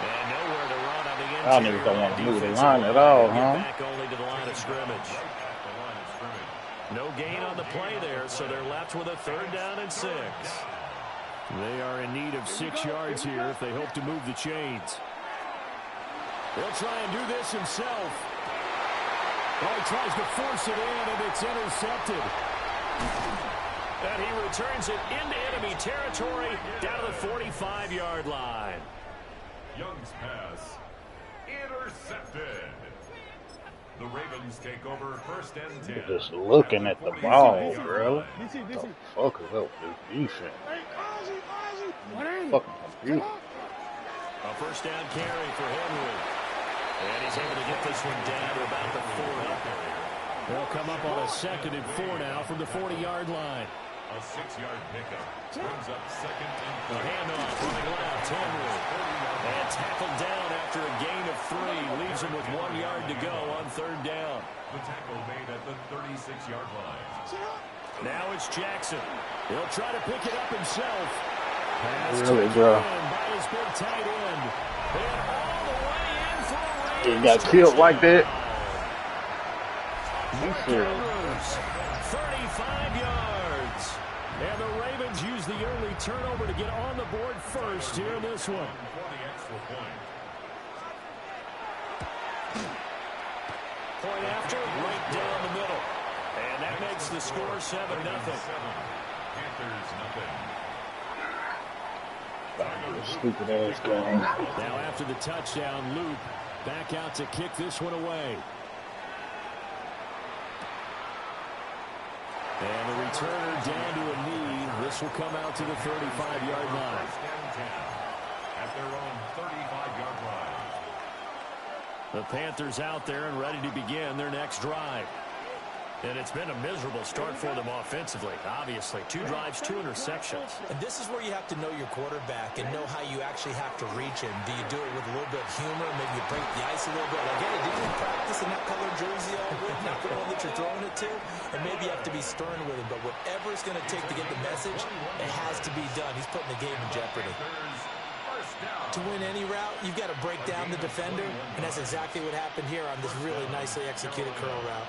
And nowhere to run on the interior. Y'all niggas don't want to move the line at all, huh? Back only to the line of scrimmage. No gain on the play there, so they're left with a 3rd down and 6. They are in need of 6 yards here if they hope to move the chains. He'll try and do this himself. Oh, he tries to force it in, and it's intercepted. And he returns it into enemy territory down to the 45-yard line. Young's pass intercepted. The Ravens take over 1st and 10. Just looking at the ball, bro. What the fuck is up with this defense? Fucking confused. A 1st down carry for Henry. And he's able to get this one down to about the 40. They'll come up on a 2nd and 4 now from the 40-yard line. A 6-yard pickup. Brings up 2nd and 4. The handoff running left. Henry. And tackled down after a gain of 3. Leaves him with 1 yard to go on 3rd down. The tackle made at the 36-yard line. Now it's Jackson. He'll try to pick it up himself. Pass Really, taken bro. in by his big tight end. And all the way in for a He Ravens got killed like that. Mark Andrews, 35 yards. And the Ravens use the early turnover to get on the board first here in this one. For the extra point. Point after, right down the middle. And that makes the score 7-0. Panthers nothing. Stupid ass game. Now after the touchdown, loop back out to kick this one away. And the returner down to a knee. This will come out to the 35-yard line. 1st and 10 at their own 35-yard line. The Panthers out there and ready to begin their next drive. And it's been a miserable start for them offensively, obviously. 2 drives, 2 interceptions. And this is where you have to know your quarterback and know how you actually have to reach him. Do you do it with a little bit of humor? Maybe you break the ice a little bit. Like, hey, did you practice in that colored jersey all week? Not the one that you're throwing it to? And maybe you have to be stern with him. But whatever it's going to take to get the message, it has to be done. He's putting the game in jeopardy. To win any route, you've got to break down the defender. And that's exactly what happened here on this really nicely executed curl route.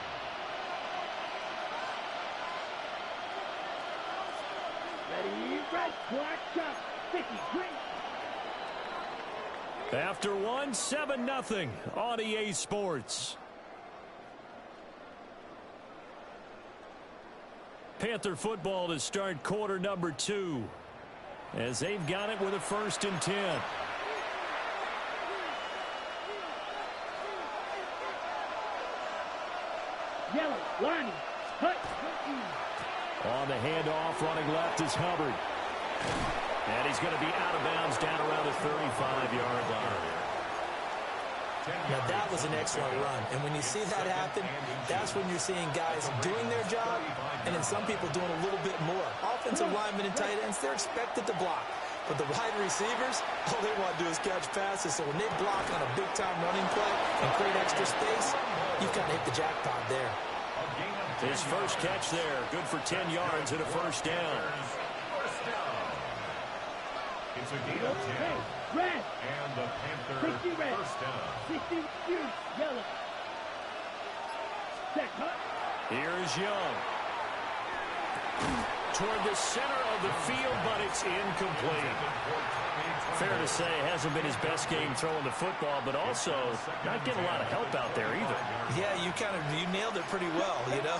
After one, 7-0 on EA Sports. Panther football to start quarter number 2. As they've got it with a 1st and 10. Yellow, lining, cut. On the handoff, running left is Hubbard. And he's going to be out of bounds down around the 35-yard line. Now, that was an excellent run. And when you see that happen, that's when you're seeing guys doing their job and then some people doing a little bit more. Offensive linemen and tight ends, they're expected to block. But the wide receivers, all they want to do is catch passes. So when they block on a big-time running play and create extra space, you've kind of hit the jackpot there. His first catch there, good for 10 yards and a 1st down. It's a gain of 10. Red. And the Panther 60 red. 1st down. 60 yellow. Set cut. Here is Young. Toward the center of the field, but it's incomplete. Fair to say, it hasn't been his best game throwing the football, but also not getting a lot of help out there either. Yeah, you nailed it pretty well, you know.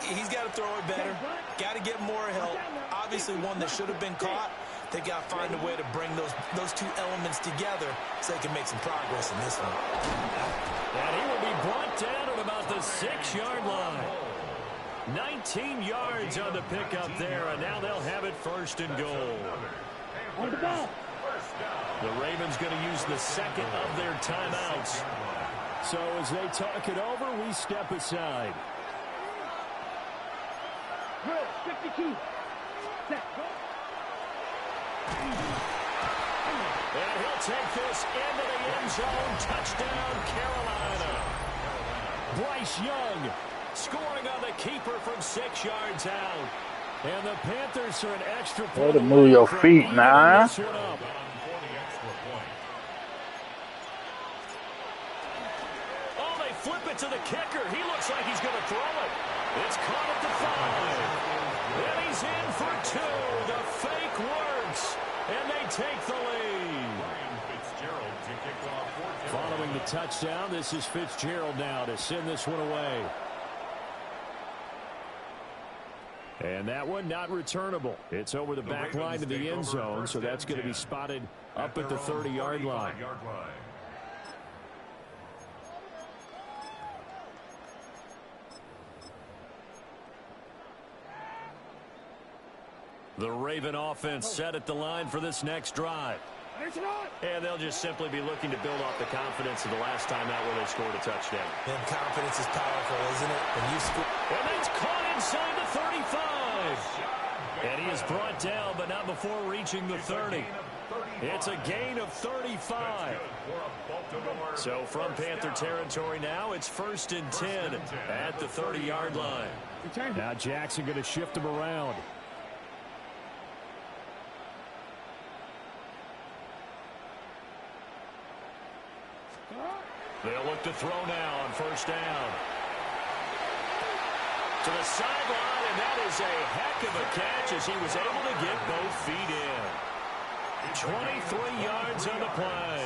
He's got to throw it better. Got to get more help. Obviously one that should have been caught. They got to find a way to bring those 2 elements together so they can make some progress in this one. And he will be brought down at about the 6-yard line. 19 yards on the pickup there, and now they'll have it 1st and goal. On the ball. The Ravens going to use the 2nd of their timeouts. So as they talk it over, we step aside. Good. 52. Set. And he'll take this into the end zone. Touchdown, Carolina. Bryce Young scoring on the keeper from 6 yards out. And the Panthers are an extra point. Way to move your feet, nah. Oh, they flip it to the kicker. He looks like he's going to throw it. It's caught at the 5. And he's in for 2. The fake works. take the lead. Following the touchdown, this is Fitzgerald now to send this one away. And that one not returnable. It's over the back line to the end zone, so that's going to be spotted up at the 30-yard line. The Raven offense set at the line for this next drive. And they'll just simply be looking to build off the confidence of the last time out where they scored a touchdown. And confidence is powerful, isn't it? When you score. And that's caught inside the 35. And he is brought down, but not before reaching the 30. It's a gain of 35. So from Panther territory now, it's 1st and 10 at the 30-yard line. Now Jackson going to shift him around. They'll look to throw now on 1st down. To the sideline, and that is a heck of a catch as he was able to get both feet in. 23 yards on the play.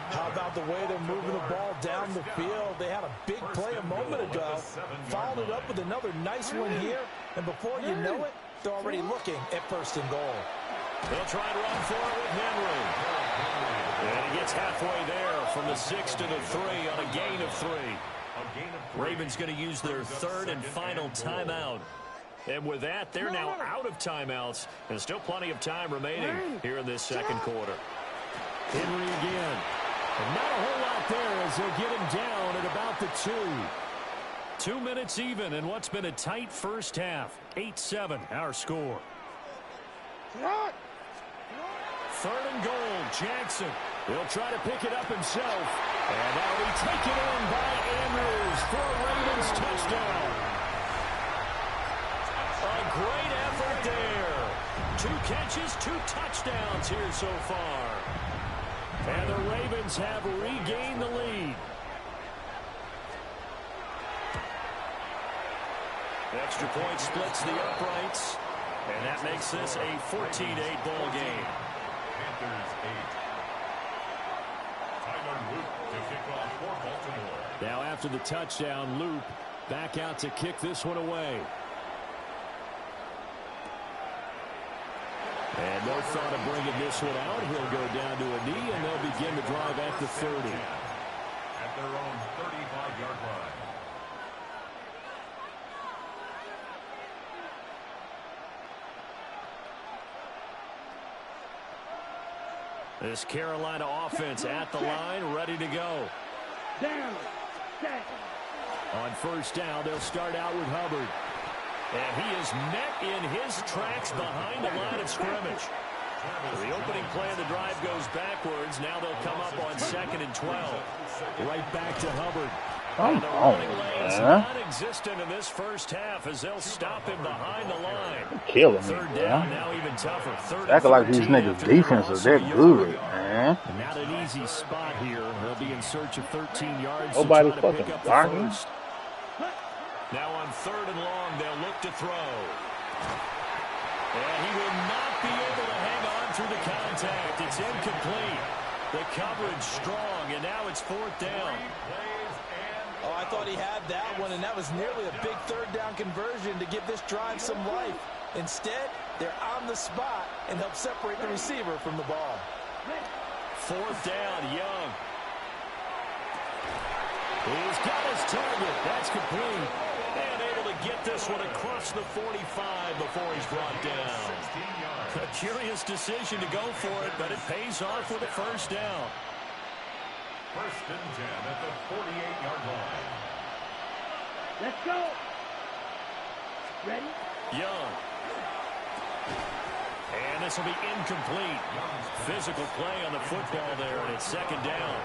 How about the way they're moving the ball down the field? They had a big play a moment ago, followed it up with another nice one here, and before you know it, they're already looking at 1st and goal. They'll try to run for it with Henry. And he gets halfway there from the 6 to the 3 on a gain of 3. Ravens going to use their 3rd and final timeout. And with that, they're now out of timeouts. And still plenty of time remaining here in this 2nd quarter. Henry again. And not a whole lot there as they'll get him down at about the 2. 2 minutes even in what's been a tight first half. 8-7 our score. 3rd and goal, Jackson. He'll try to pick it up himself. And that'll be taken in by Andrews for a Ravens touchdown. A great effort there. 2 catches, 2 touchdowns here so far. And the Ravens have regained the lead. Extra point splits the uprights. And that makes this a 14-8 ball game. Panthers 8. Now after the touchdown, Loop back out to kick this one away. And no thought of bringing this one out. He'll go down to a knee, and they'll begin the drive at the 30. At their own 35-yard line. This Carolina offense at the line, ready to go. On 1st down, they'll start out with Hubbard. And he is met in his tracks behind the line of scrimmage. The opening play of the drive goes backwards. Now they'll come up on 2nd and 12. Right back to Hubbard. And the running lane's non-existent in this first half as they'll stop him behind the line. Killing me, 3rd down, now even tougher. 3rd acting like these niggas' defense is that good, man. And not an easy spot here. They'll be in search of 13 yards. Nobody to fucking pick up barking. the 1st. Now on 3rd and long, they'll look to throw. And he will not be able to hang on through the contact. It's incomplete. The coverage strong, and now it's 4th down. Oh, I thought he had that one, and that was nearly a big 3rd down conversion to give this drive some life. Instead, they're on the spot and help separate the receiver from the ball. 4th down, Young. He's got his target. That's complete. And able to get this one across the 45 before he's brought down. A curious decision to go for it, but it pays off with a 1st down. 1st and 10 at the 48-yard line. Let's go. Ready? Young. And this will be incomplete. Physical play on the football there, and it's 2nd down.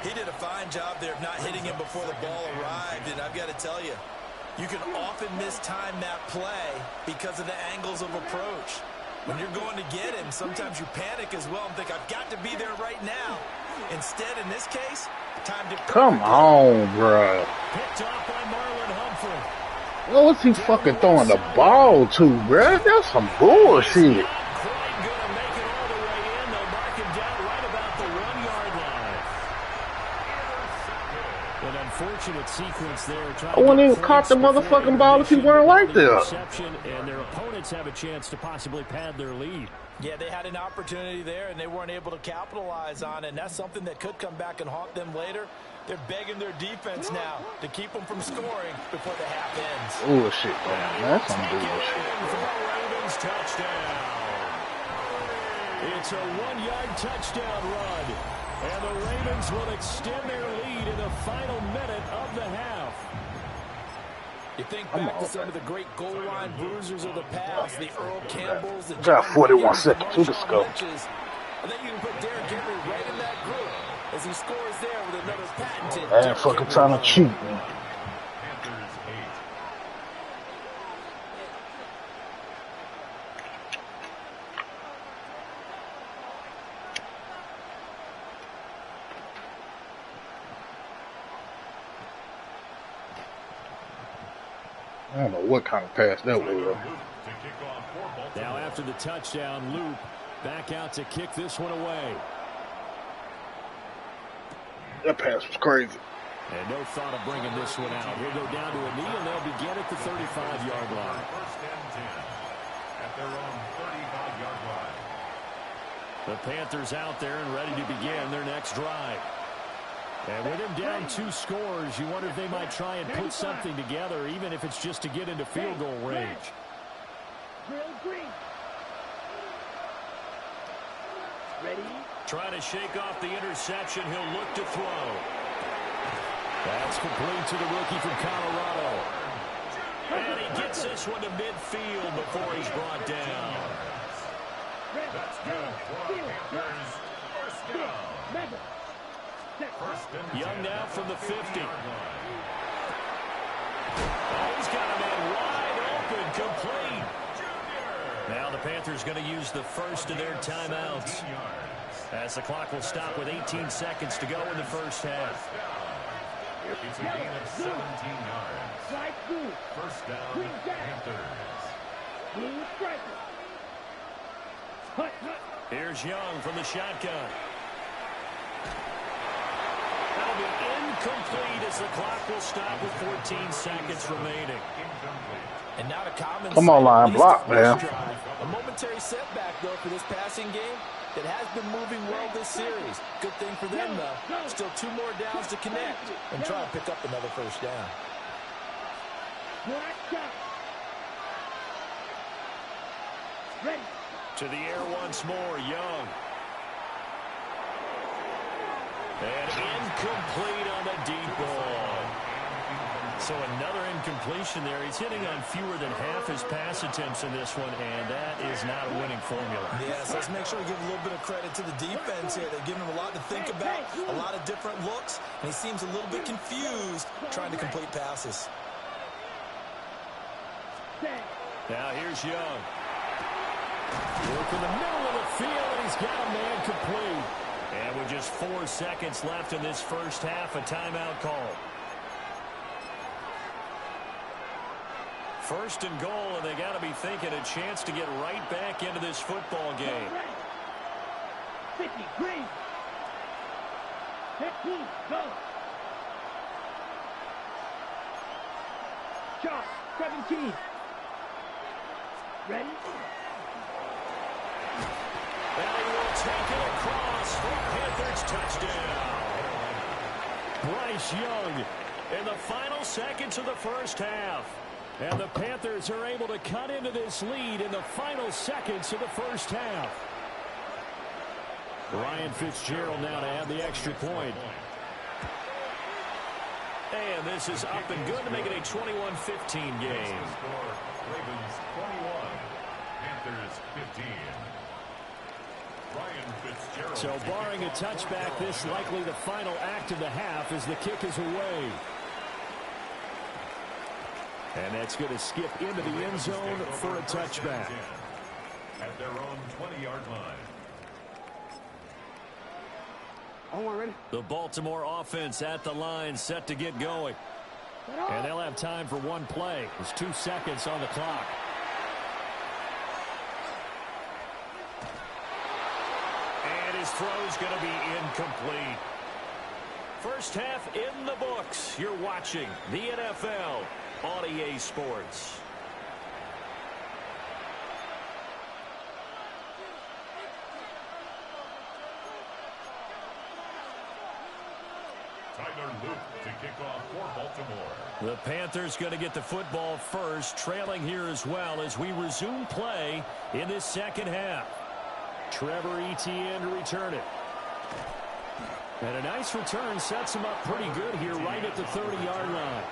He did a fine job there of not hitting him before the ball arrived, and I've got to tell you, you can often mistime that play because of the angles of approach. When you're going to get him, sometimes you panic as well and think, I've got to be there right now. Instead, in this case, time to... Come on, bro. Picked off by Marlon Humphrey. What was he fucking throwing the ball to, bro? That's some bullshit. Quite good Solid sequence there. I wouldn't even caught the motherfucking ball if he weren't right there. And their opponents have a chance to possibly pad their lead. Yeah, they had an opportunity there, and they weren't able to capitalize on it. And that's something that could come back and haunt them later. They're begging their defense now to keep them from scoring before the half ends. Bullshit, man. That's some bullshit. Ravens touchdown. It's a 1-yard touchdown run. And the Ravens will extend their lead in the final minute of the half. You think back to some of the great goal line bruisers of the past, the Earl Campbells, the got 41 seconds to score. I think you can put Derrick Henry right in that group as he scores there with another patented. I ain't fucking trying to cheat, man. I don't know what kind of pass that was. Now after the touchdown, Loop back out to kick this one away. That pass was crazy. And no thought of bringing this one out. He'll go down to a knee, and they'll begin at the 35-yard line. First and 10 at their own 35-yard line. The Panthers out there and ready to begin their next drive. And with him down 2 scores, you wonder if they might try and put something together, even if it's just to get into field goal range. Ready? Trying to shake off the interception. He'll look to throw. That's complete to the rookie from Colorado. And he gets this one to midfield before he's brought down. That's good for the Panthers. First down. Young now from the 50. Oh, he's got a man wide open, complete. Now the Panthers going to use the first of their timeouts, as the clock will stop with 18 seconds to go in the first half. It's a gain of 17 yards. First down, Panthers. Here's Young from the shotgun. That'll be incomplete as the clock will stop with 14 seconds remaining. And not a common. Come on, line block, man. A momentary setback, though, for this passing game that has been moving well this series. Good thing for them, though. Still 2 more downs to connect and try and pick up another first down. To the air once more, Young. And incomplete on the deep ball. So another incompletion there. He's hitting on fewer than half his pass attempts in this one, and that is not a winning formula. Yes, let's make sure we give a little bit of credit to the defense here. They've given him a lot to think about, a lot of different looks, and he seems a little bit confused trying to complete passes. Now here's Young. Work in the middle of the field, and he's got a man complete. And with just 4 seconds left in this first half, a timeout call. First and goal, and they got to be thinking a chance to get right back into this football game. 50, green. 15, go. Shot, 17. Ready? And he will take it across for Panthers touchdown. Bryce Young in the final seconds of the first half. And the Panthers are able to cut into this lead in the final seconds of the first half. Ryan Fitzgerald now to add the extra point. And this is up and good to make it a 21-15 game. Ravens 21, Panthers 15. Ryan Fitzgerald. So barring a touchback, this likely the final act of the half as the kick is away. And that's going to skip into the end zone for a touchback. At their own 20-yard line. The Baltimore offense at the line, set to get going. And they'll have time for one play. There's 2 seconds on the clock. And his throw's going to be incomplete. First half in the books. You're watching the NFL on EA Sports. To kick off for Baltimore. The Panthers going to get the football first, trailing here as well as we resume play in this second half. Trevor Etienne to return it. And a nice return sets him up pretty good here right at the 30-yard line.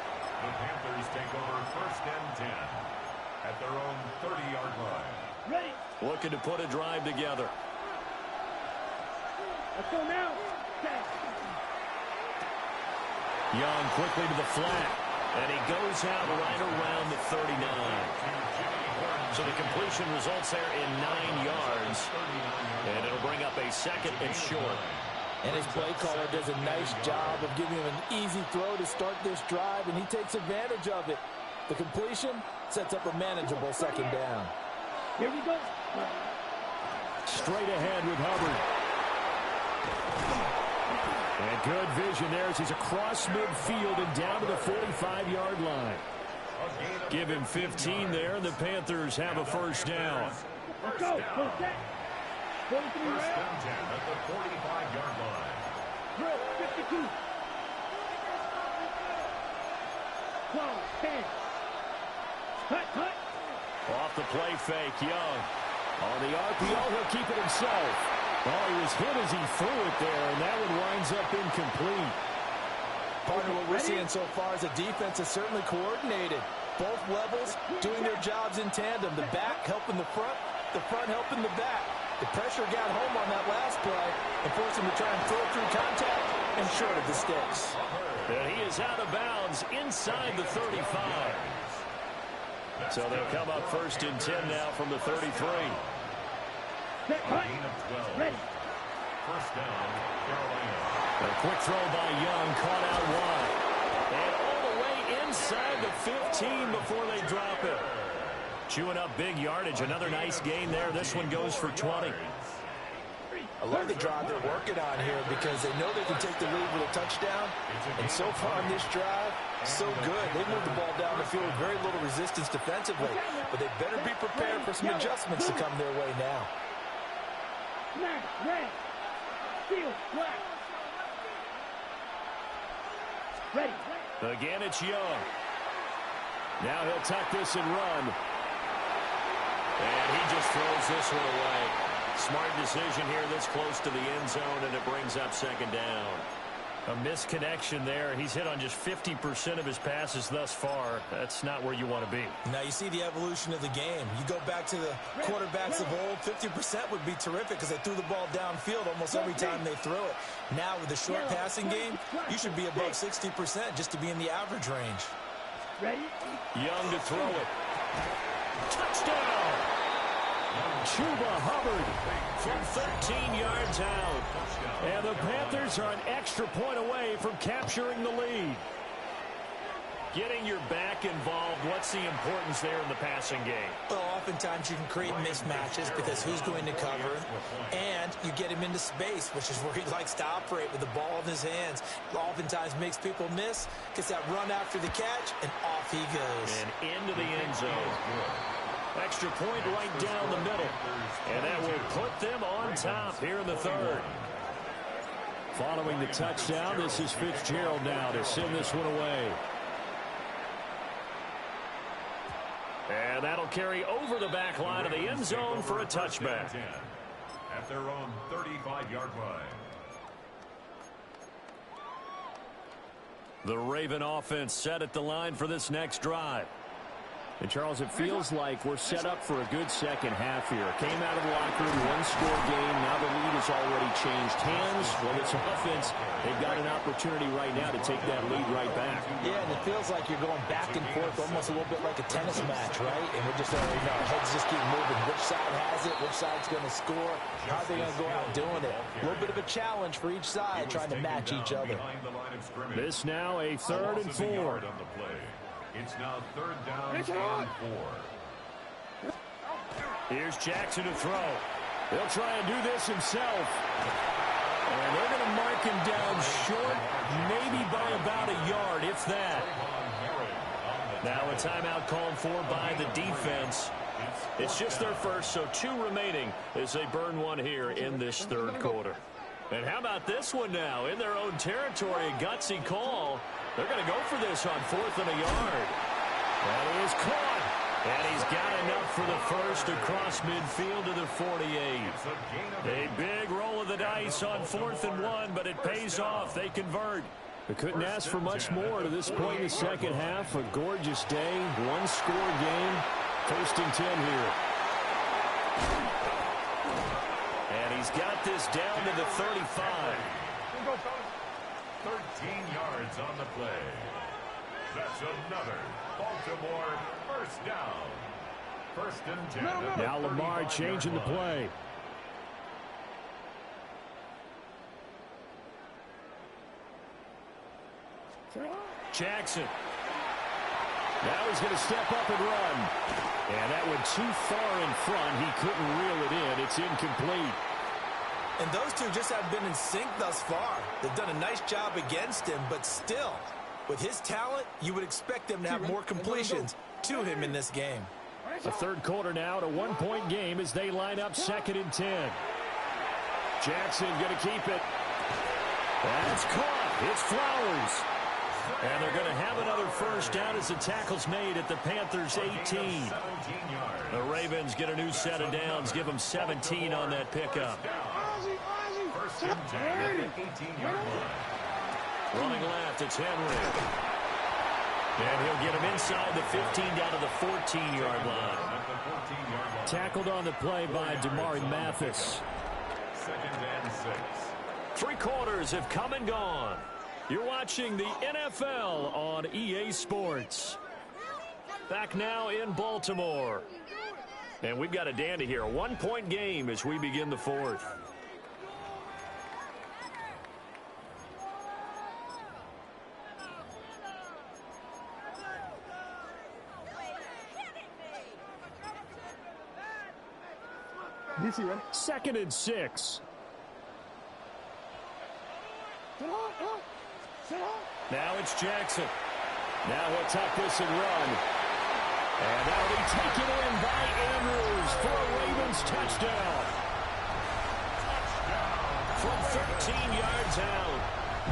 The Panthers take over first and 10 at their own 30-yard line. Ready. Looking to put a drive together. Let's go now. Young quickly to the flat, and he goes out right around the 39. So the completion results there in 9 yards, and it'll bring up a second and short. And his play caller does a nice job of giving him an easy throw to start this drive, and he takes advantage of it. The completion sets up a manageable second down. Here we go. Straight ahead with Hubbard. And good vision there as he's across midfield and down to the 45-yard line. Give him 15 there, and the Panthers have a first down. Let's go. First and 10 at the 45-yard line. Drill, 52. 12, 10. Cut. Off the play fake, Young. On the RPO, he'll keep it himself. Oh, he was hit as he threw it there, and that one winds up incomplete. Partner, what we're seeing so far is the defense is certainly coordinated. Both levels doing their jobs in tandem. The back helping the front helping the back. The pressure got home on that last play and forced him to try and throw through contact and short of the sticks. And he is out of bounds inside the 35. So they'll come up first and 10 now from the 33. Ready. First down, Carolina. A quick throw by Young, caught out wide. And all the way inside the 15 before they drop it. Chewing up big yardage. Another nice gain there. This one goes for 20. I love the drive they're working on here because they know they can take the lead with a touchdown. And so far in this drive, so good. They moved the ball down the field with very little resistance defensively. But they better be prepared for some adjustments to come their way now. Snap, red. Steal, black. Ready. Again, it's Young. Now he'll tuck this and run. And he just throws this one away. Smart decision here this close to the end zone, and it brings up second down. A misconnection there. He's hit on just 50% of his passes thus far. That's not where you want to be. Now you see the evolution of the game. You go back to the quarterbacks of old, 50% would be terrific because they threw the ball downfield almost every time they threw it. Now with the short passing game, you should be above 60% just to be in the average range. Ready? Young to throw it. Touchdown! Chuba Hubbard from 13 yards out. And the Panthers are an extra point away from capturing the lead. Getting your back involved, what's the importance there in the passing game? Well, oftentimes you can create mismatches because who's going to cover, and you get him into space, which is where he likes to operate with the ball in his hands. Oftentimes makes people miss, gets that run after the catch, and off he goes. And into the end zone. Extra point right down the middle. And that will put them on top here in the third. Following the touchdown, this is Fitzgerald now to send this one away. And that'll carry over the back line of the end zone for a touchback. At their own 35-yard line. The Raven offense set at the line for this next drive. And, Charles, it feels like we're set up for a good second half here. Came out of the locker room, one-score game. Now the lead has already changed hands. Well, it's offense. They've got an opportunity right now to take that lead right back. Yeah, and it feels like you're going back and forth almost a little bit like a tennis match, right? And we're just, our heads just keep moving. Which side has it? Which side's going to score? How are they going to go out doing it? A little bit of a challenge for each side trying to match each other. This now a 3rd and 4. It's now 3rd down and 4. Here's Jackson to throw. He'll try and do this himself. And they're going to mark him down short, maybe by about a yard, if that. Now a timeout called for by the defense. It's just their first, so 2 remaining as they burn one here in this third quarter. And how about this one now? In their own territory, a gutsy call. They're going to go for this on 4th and a yard. And he is caught. And he's got enough for the first across midfield to the 48. A big roll of the dice on 4th and 1, but it pays off. They convert. They couldn't ask for much more to this point in the second half. A gorgeous day, one-score game. 1st and 10 here. And he's got this down to the 35. 13 yards on the play. That's another Baltimore first down. 1st and 10. Now Lamar changing the play. Jackson. Now he's going to step up and run. And that went too far in front. He couldn't reel it in. It's incomplete. And those two just haven't been in sync thus far. They've done a nice job against him, but still, with his talent, you would expect them to have more completions to him in this game. The third quarter now, at a one-point game as they line up 2nd and 10. Jackson going to keep it. That's caught. It's Flowers. And they're going to have another first down as the tackle's made at the Panthers' 18. The Ravens get a new set of downs, give them 17 on that pickup. 1st and 10 at the 18-yard line. Running left, it's Henry. And he'll get him inside the 15 down to the 14-yard line. Tackled on the play by Damari Mathis. 2nd and 6. 3 quarters have come and gone. You're watching the NFL on EA Sports. Back now in Baltimore. And we've got a dandy here. A one-point game as we begin the fourth. Second and 6. Now it's Jackson. Now he'll tuck this and run. And that'll be taken in by Andrews for a Ravens touchdown. From 13 yards out.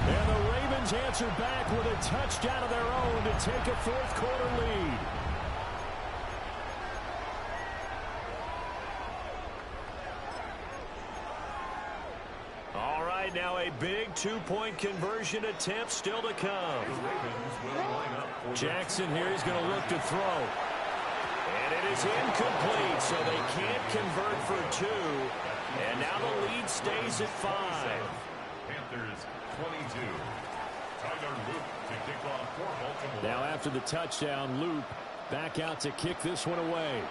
And the Ravens answer back with a touchdown of their own to take a fourth quarter lead. All right, now a big two-point conversion attempt still to come. Jackson here is going to look to throw. And it is incomplete, so they can't convert for 2. And now the lead stays at 5. Panthers 22. Tyler Loop to kick off for Baltimore. Now after the touchdown, Loop back out to kick this one away.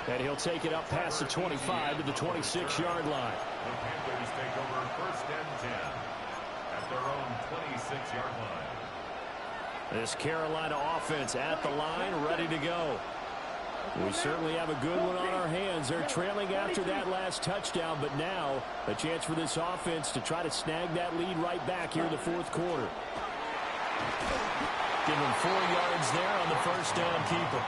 And he'll take it up past the 25 to the 26-yard line. The Panthers take over 1st and 10 at their own 26-yard line. This Carolina offense at the line, ready to go. We certainly have a good one on our hands. They're trailing after that last touchdown, but now a chance for this offense to try to snag that lead right back here in the fourth quarter. Give him 4 yards there on the first down keeper.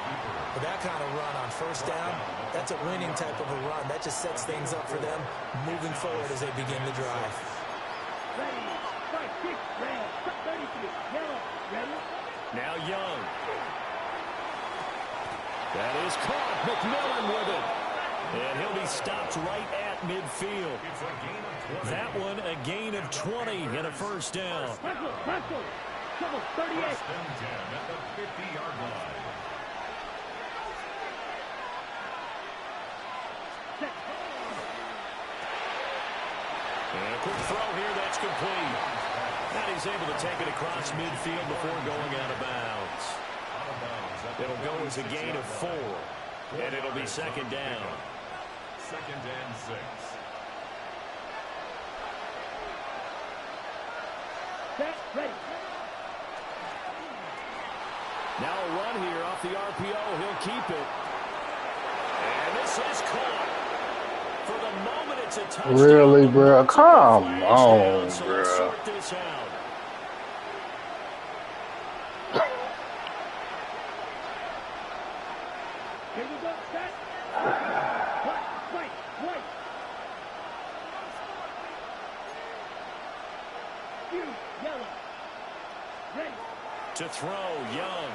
With that kind of run on first down, that's a winning type of a run. That just sets things up for them moving forward as they begin the drive. Now Young. That is caught. McMillan with it. And he'll be stopped right at midfield. That one a gain of 20 and a first down. 1st and 10 at the 50-yard line. And a quick throw here, that's complete. And he's able to take it across midfield before going out of bounds. It'll go as a gain of 4. And it'll be second down. 2nd and 6. Ready. Now a run here off the RPO. He'll keep it. This is caught. For the moment, it's a touchdown. Really, bro? Come on, So bro. let's sort this out. Here we go. Set. Wait. You, yellow. Ready. To throw, Young.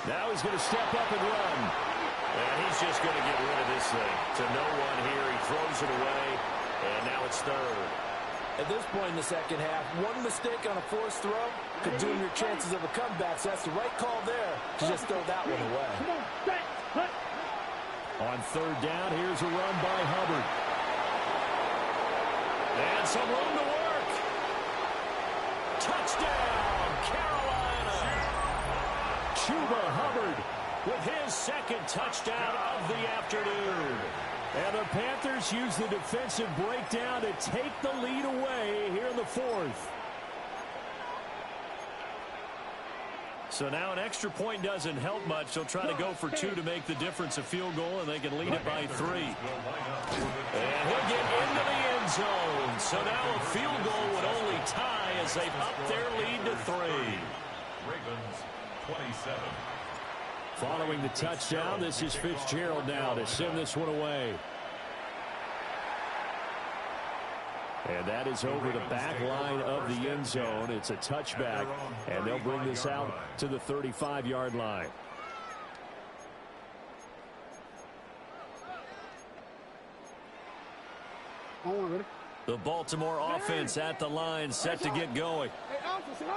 Now he's going to step up and run. And he's just going to get rid of this thing. To no one here. He throws it away. And now it's third. At this point in the second half, one mistake on a forced throw could doom your chances of a comeback. So that's the right call there to just throw that one away. Come on. Set. Hut. On third down, here's a run by Hubbard. And some room to work. Touchdown, Carolina. Chuba Hubbard with his second touchdown of the afternoon. And the Panthers use the defensive breakdown to take the lead away here in the fourth. So now an extra point doesn't help much. They'll try to go for two to make the difference a field goal, and they can lead it by 3. And he'll get into the end zone. So now a field goal would only tie as they've upped their lead to 3. Ravens 27. Following the touchdown, this is Fitzgerald now to send this one away. And that is over the back line of the end zone. It's a touchback, and they'll bring this out to the 35-yard line. The Baltimore offense at the line, set to get going.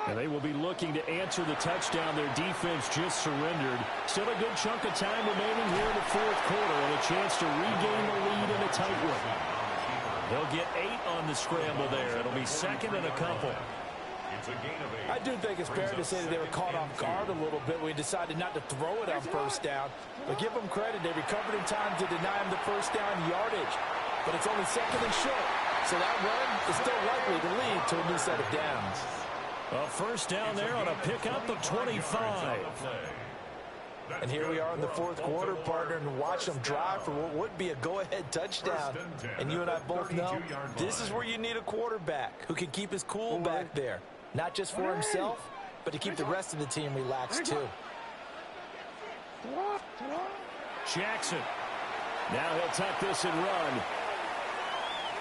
And they will be looking to answer the touchdown their defense just surrendered. Still a good chunk of time remaining here in the fourth quarter, and a chance to regain the lead in a tight one. They'll get 8 on the scramble there. It'll be second and a couple. I do think it's fair to say that they were caught off guard a little bit. We decided not to throw it on first down. But give them credit. They recovered in time to deny them the first down yardage. But it's only second and short. So that run is still likely to lead to a new set of downs. A first down there on a pickup of 25. And here we are in the fourth quarter, partner, and watch them drive for what would be a go-ahead touchdown. And you and I both know this is where you need a quarterback who can keep his cool back there. Not just for himself, but to keep the rest of the team relaxed too. Jackson. Now he'll tuck this and run.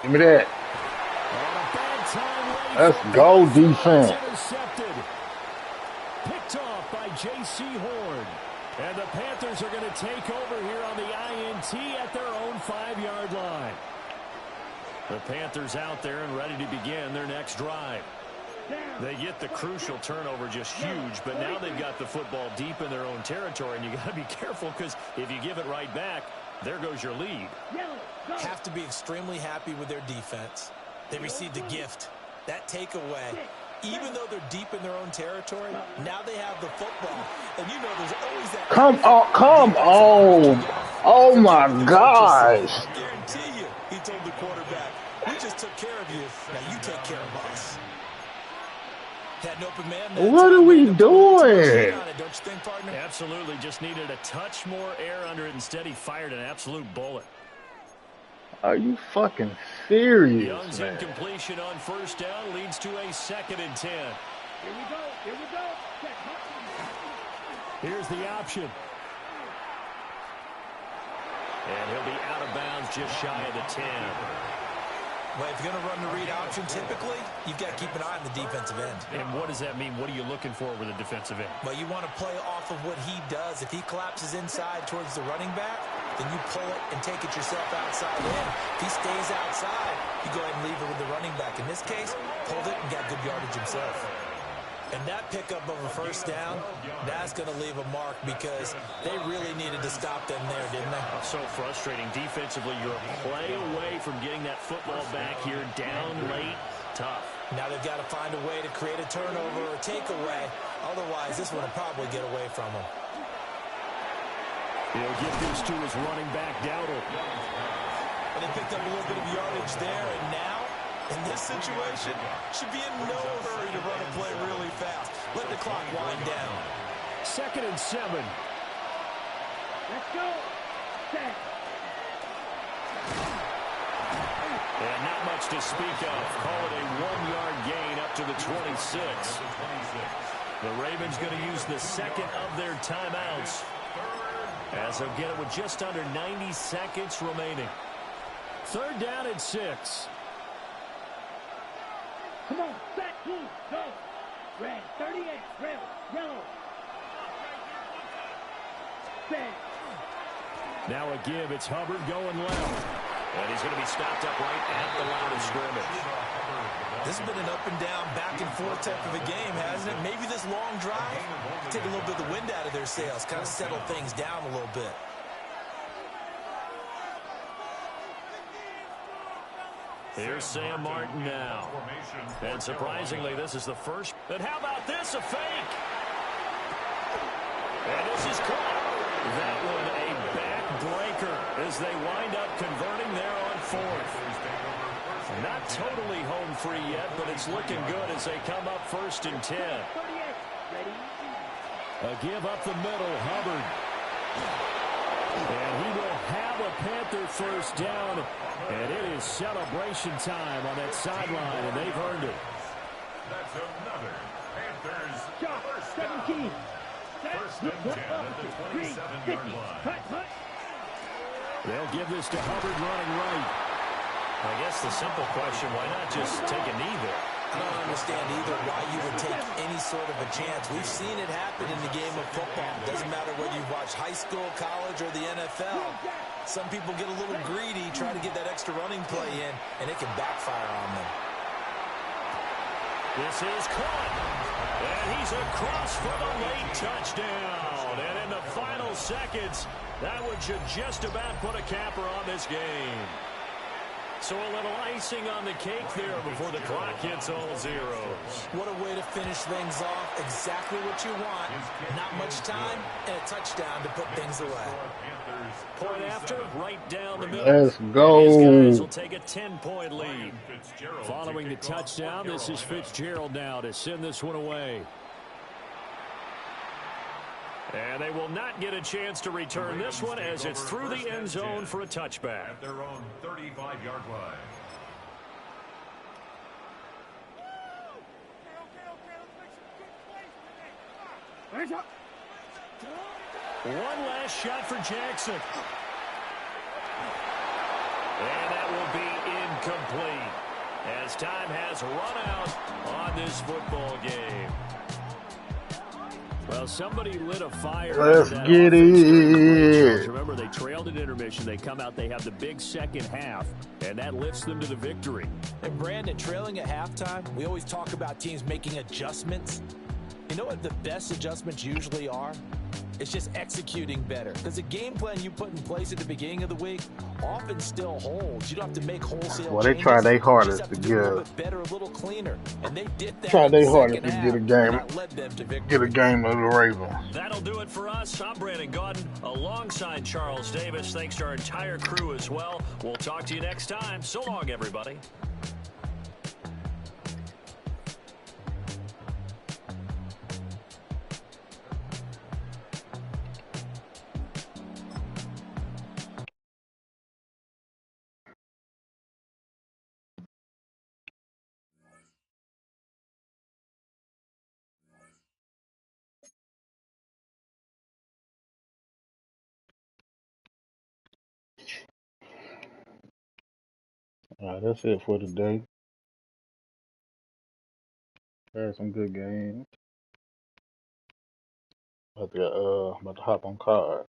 Give me that. On a bad time, Let's go, defense. Intercepted. Picked off by J.C. Horn. And the Panthers are going to take over here on the INT at their own 5-yard line. The Panthers out there and ready to begin their next drive. They get the crucial turnover, just huge, but now they've got the football deep in their own territory, and you got to be careful because if you give it right back, there goes your lead. Have to be extremely happy with their defense. They received a gift. That takeaway, even though they're deep in their own territory, now they have the football. And you know there's always that. Come on. Oh, my gosh. I guarantee you, he told the quarterback, we just took care of you. Now you take care of us. Had an open man. What are we doing? Don't you think, partner? Absolutely. Just needed a touch more air under it. Instead, he fired an absolute bullet. Are you fucking serious, Young's man? incompletion on first down leads to a 2nd and 10. Here we go. Here's the option. And he'll be out of bounds just shy of the 10. Well, if you're going to run the read option, typically, you've got to keep an eye on the defensive end. And what does that mean? What are you looking for with a defensive end? Well, you want to play off of what he does. If he collapses inside towards the running back, then you pull it and take it yourself outside in. If he stays outside, you go ahead and leave it with the running back. In this case, pulled it and got good yardage himself. And that pickup of a first down, that's going to leave a mark because they really needed to stop them there, didn't they? So frustrating. Defensively, you're a play away from getting that football back here down late. Tough. Now they've got to find a way to create a turnover or a takeaway. Otherwise, this one will probably get away from them. He'll get this to his running back, Dowdle. And they picked up a little bit of yardage there, and now, in this situation, should be in no hurry to run a play really fast. Let the clock wind down. 2nd and 7. Let's go. And not much to speak of. Call it a 1-yard gain up to the 26. The Ravens going to use the second of their timeouts as they'll get it with just under 90 seconds remaining. 3rd down and 6. Come on, back, blue, go. Red, 38, red, yellow. Set. Now a give. It's Hubbard going left. And he's going to be stopped up right at the line of scrimmage. This has been an up and down, back and forth type of a game, hasn't it? Maybe this long drive take a little bit of the wind out of their sails, kind of settle things down a little bit. Here's Sam Martin now. And surprisingly, this is the first. And how about this? A fake. And this is caught. That one a backbreaker as they wind up converting there on 4th. Not totally home free yet, but it's looking good as they come up 1st and 10. A give up the middle, Hubbard. And he will have a Panther first down. And it is celebration time on that sideline, and they've earned it. That's another Panthers Shot, first 17. down. 1st and 10 at the 27-yard line. They'll give this to Hubbard running right. I guess the simple question, why not just take a knee there? I don't understand either why you would take any sort of a chance. We've seen it happen in the game of football. It doesn't matter whether you watch high school, college, or the NFL. Some people get a little greedy, try to get that extra running play in, and it can backfire on them. This is caught. And he's across for the late touchdown. And in the final seconds, that one should just about put a capper on this game. So a little icing on the cake there before the clock hits all zeros. What a way to finish things off. Exactly what you want. Not much time and a touchdown to put things away. Point after, right down the middle. Let's go. These guys will take a 10-point lead. Following the touchdown, this is Fitzgerald now to send this one away. And they will not get a chance to return this one as it's through the end zone for a touchback. At their own 35-yard line. One last shot for Jackson. And that will be incomplete as time has run out on this football game. Well, somebody lit a fire. Let's get it. Remember, they trailed at intermission. They come out, they have the big second half, and that lifts them to the victory. And Brandon, trailing at halftime, we always talk about teams making adjustments. You know what the best adjustments usually are? It's just executing better. Because the game plan you put in place at the beginning of the week often still holds. You don't have to make wholesale Well, they changes. try their hardest You just have to do a little get. bit better, a little cleaner. And they did that Try in the their hardest second to half, get a and game. that led them to victory. Get a game of the Ravens. That'll do it for us. I'm Brandon Gaudin alongside Charles Davis. Thanks to our entire crew as well. We'll talk to you next time. So long, everybody. All right, that's it for today. Had some good games. About to hop on card.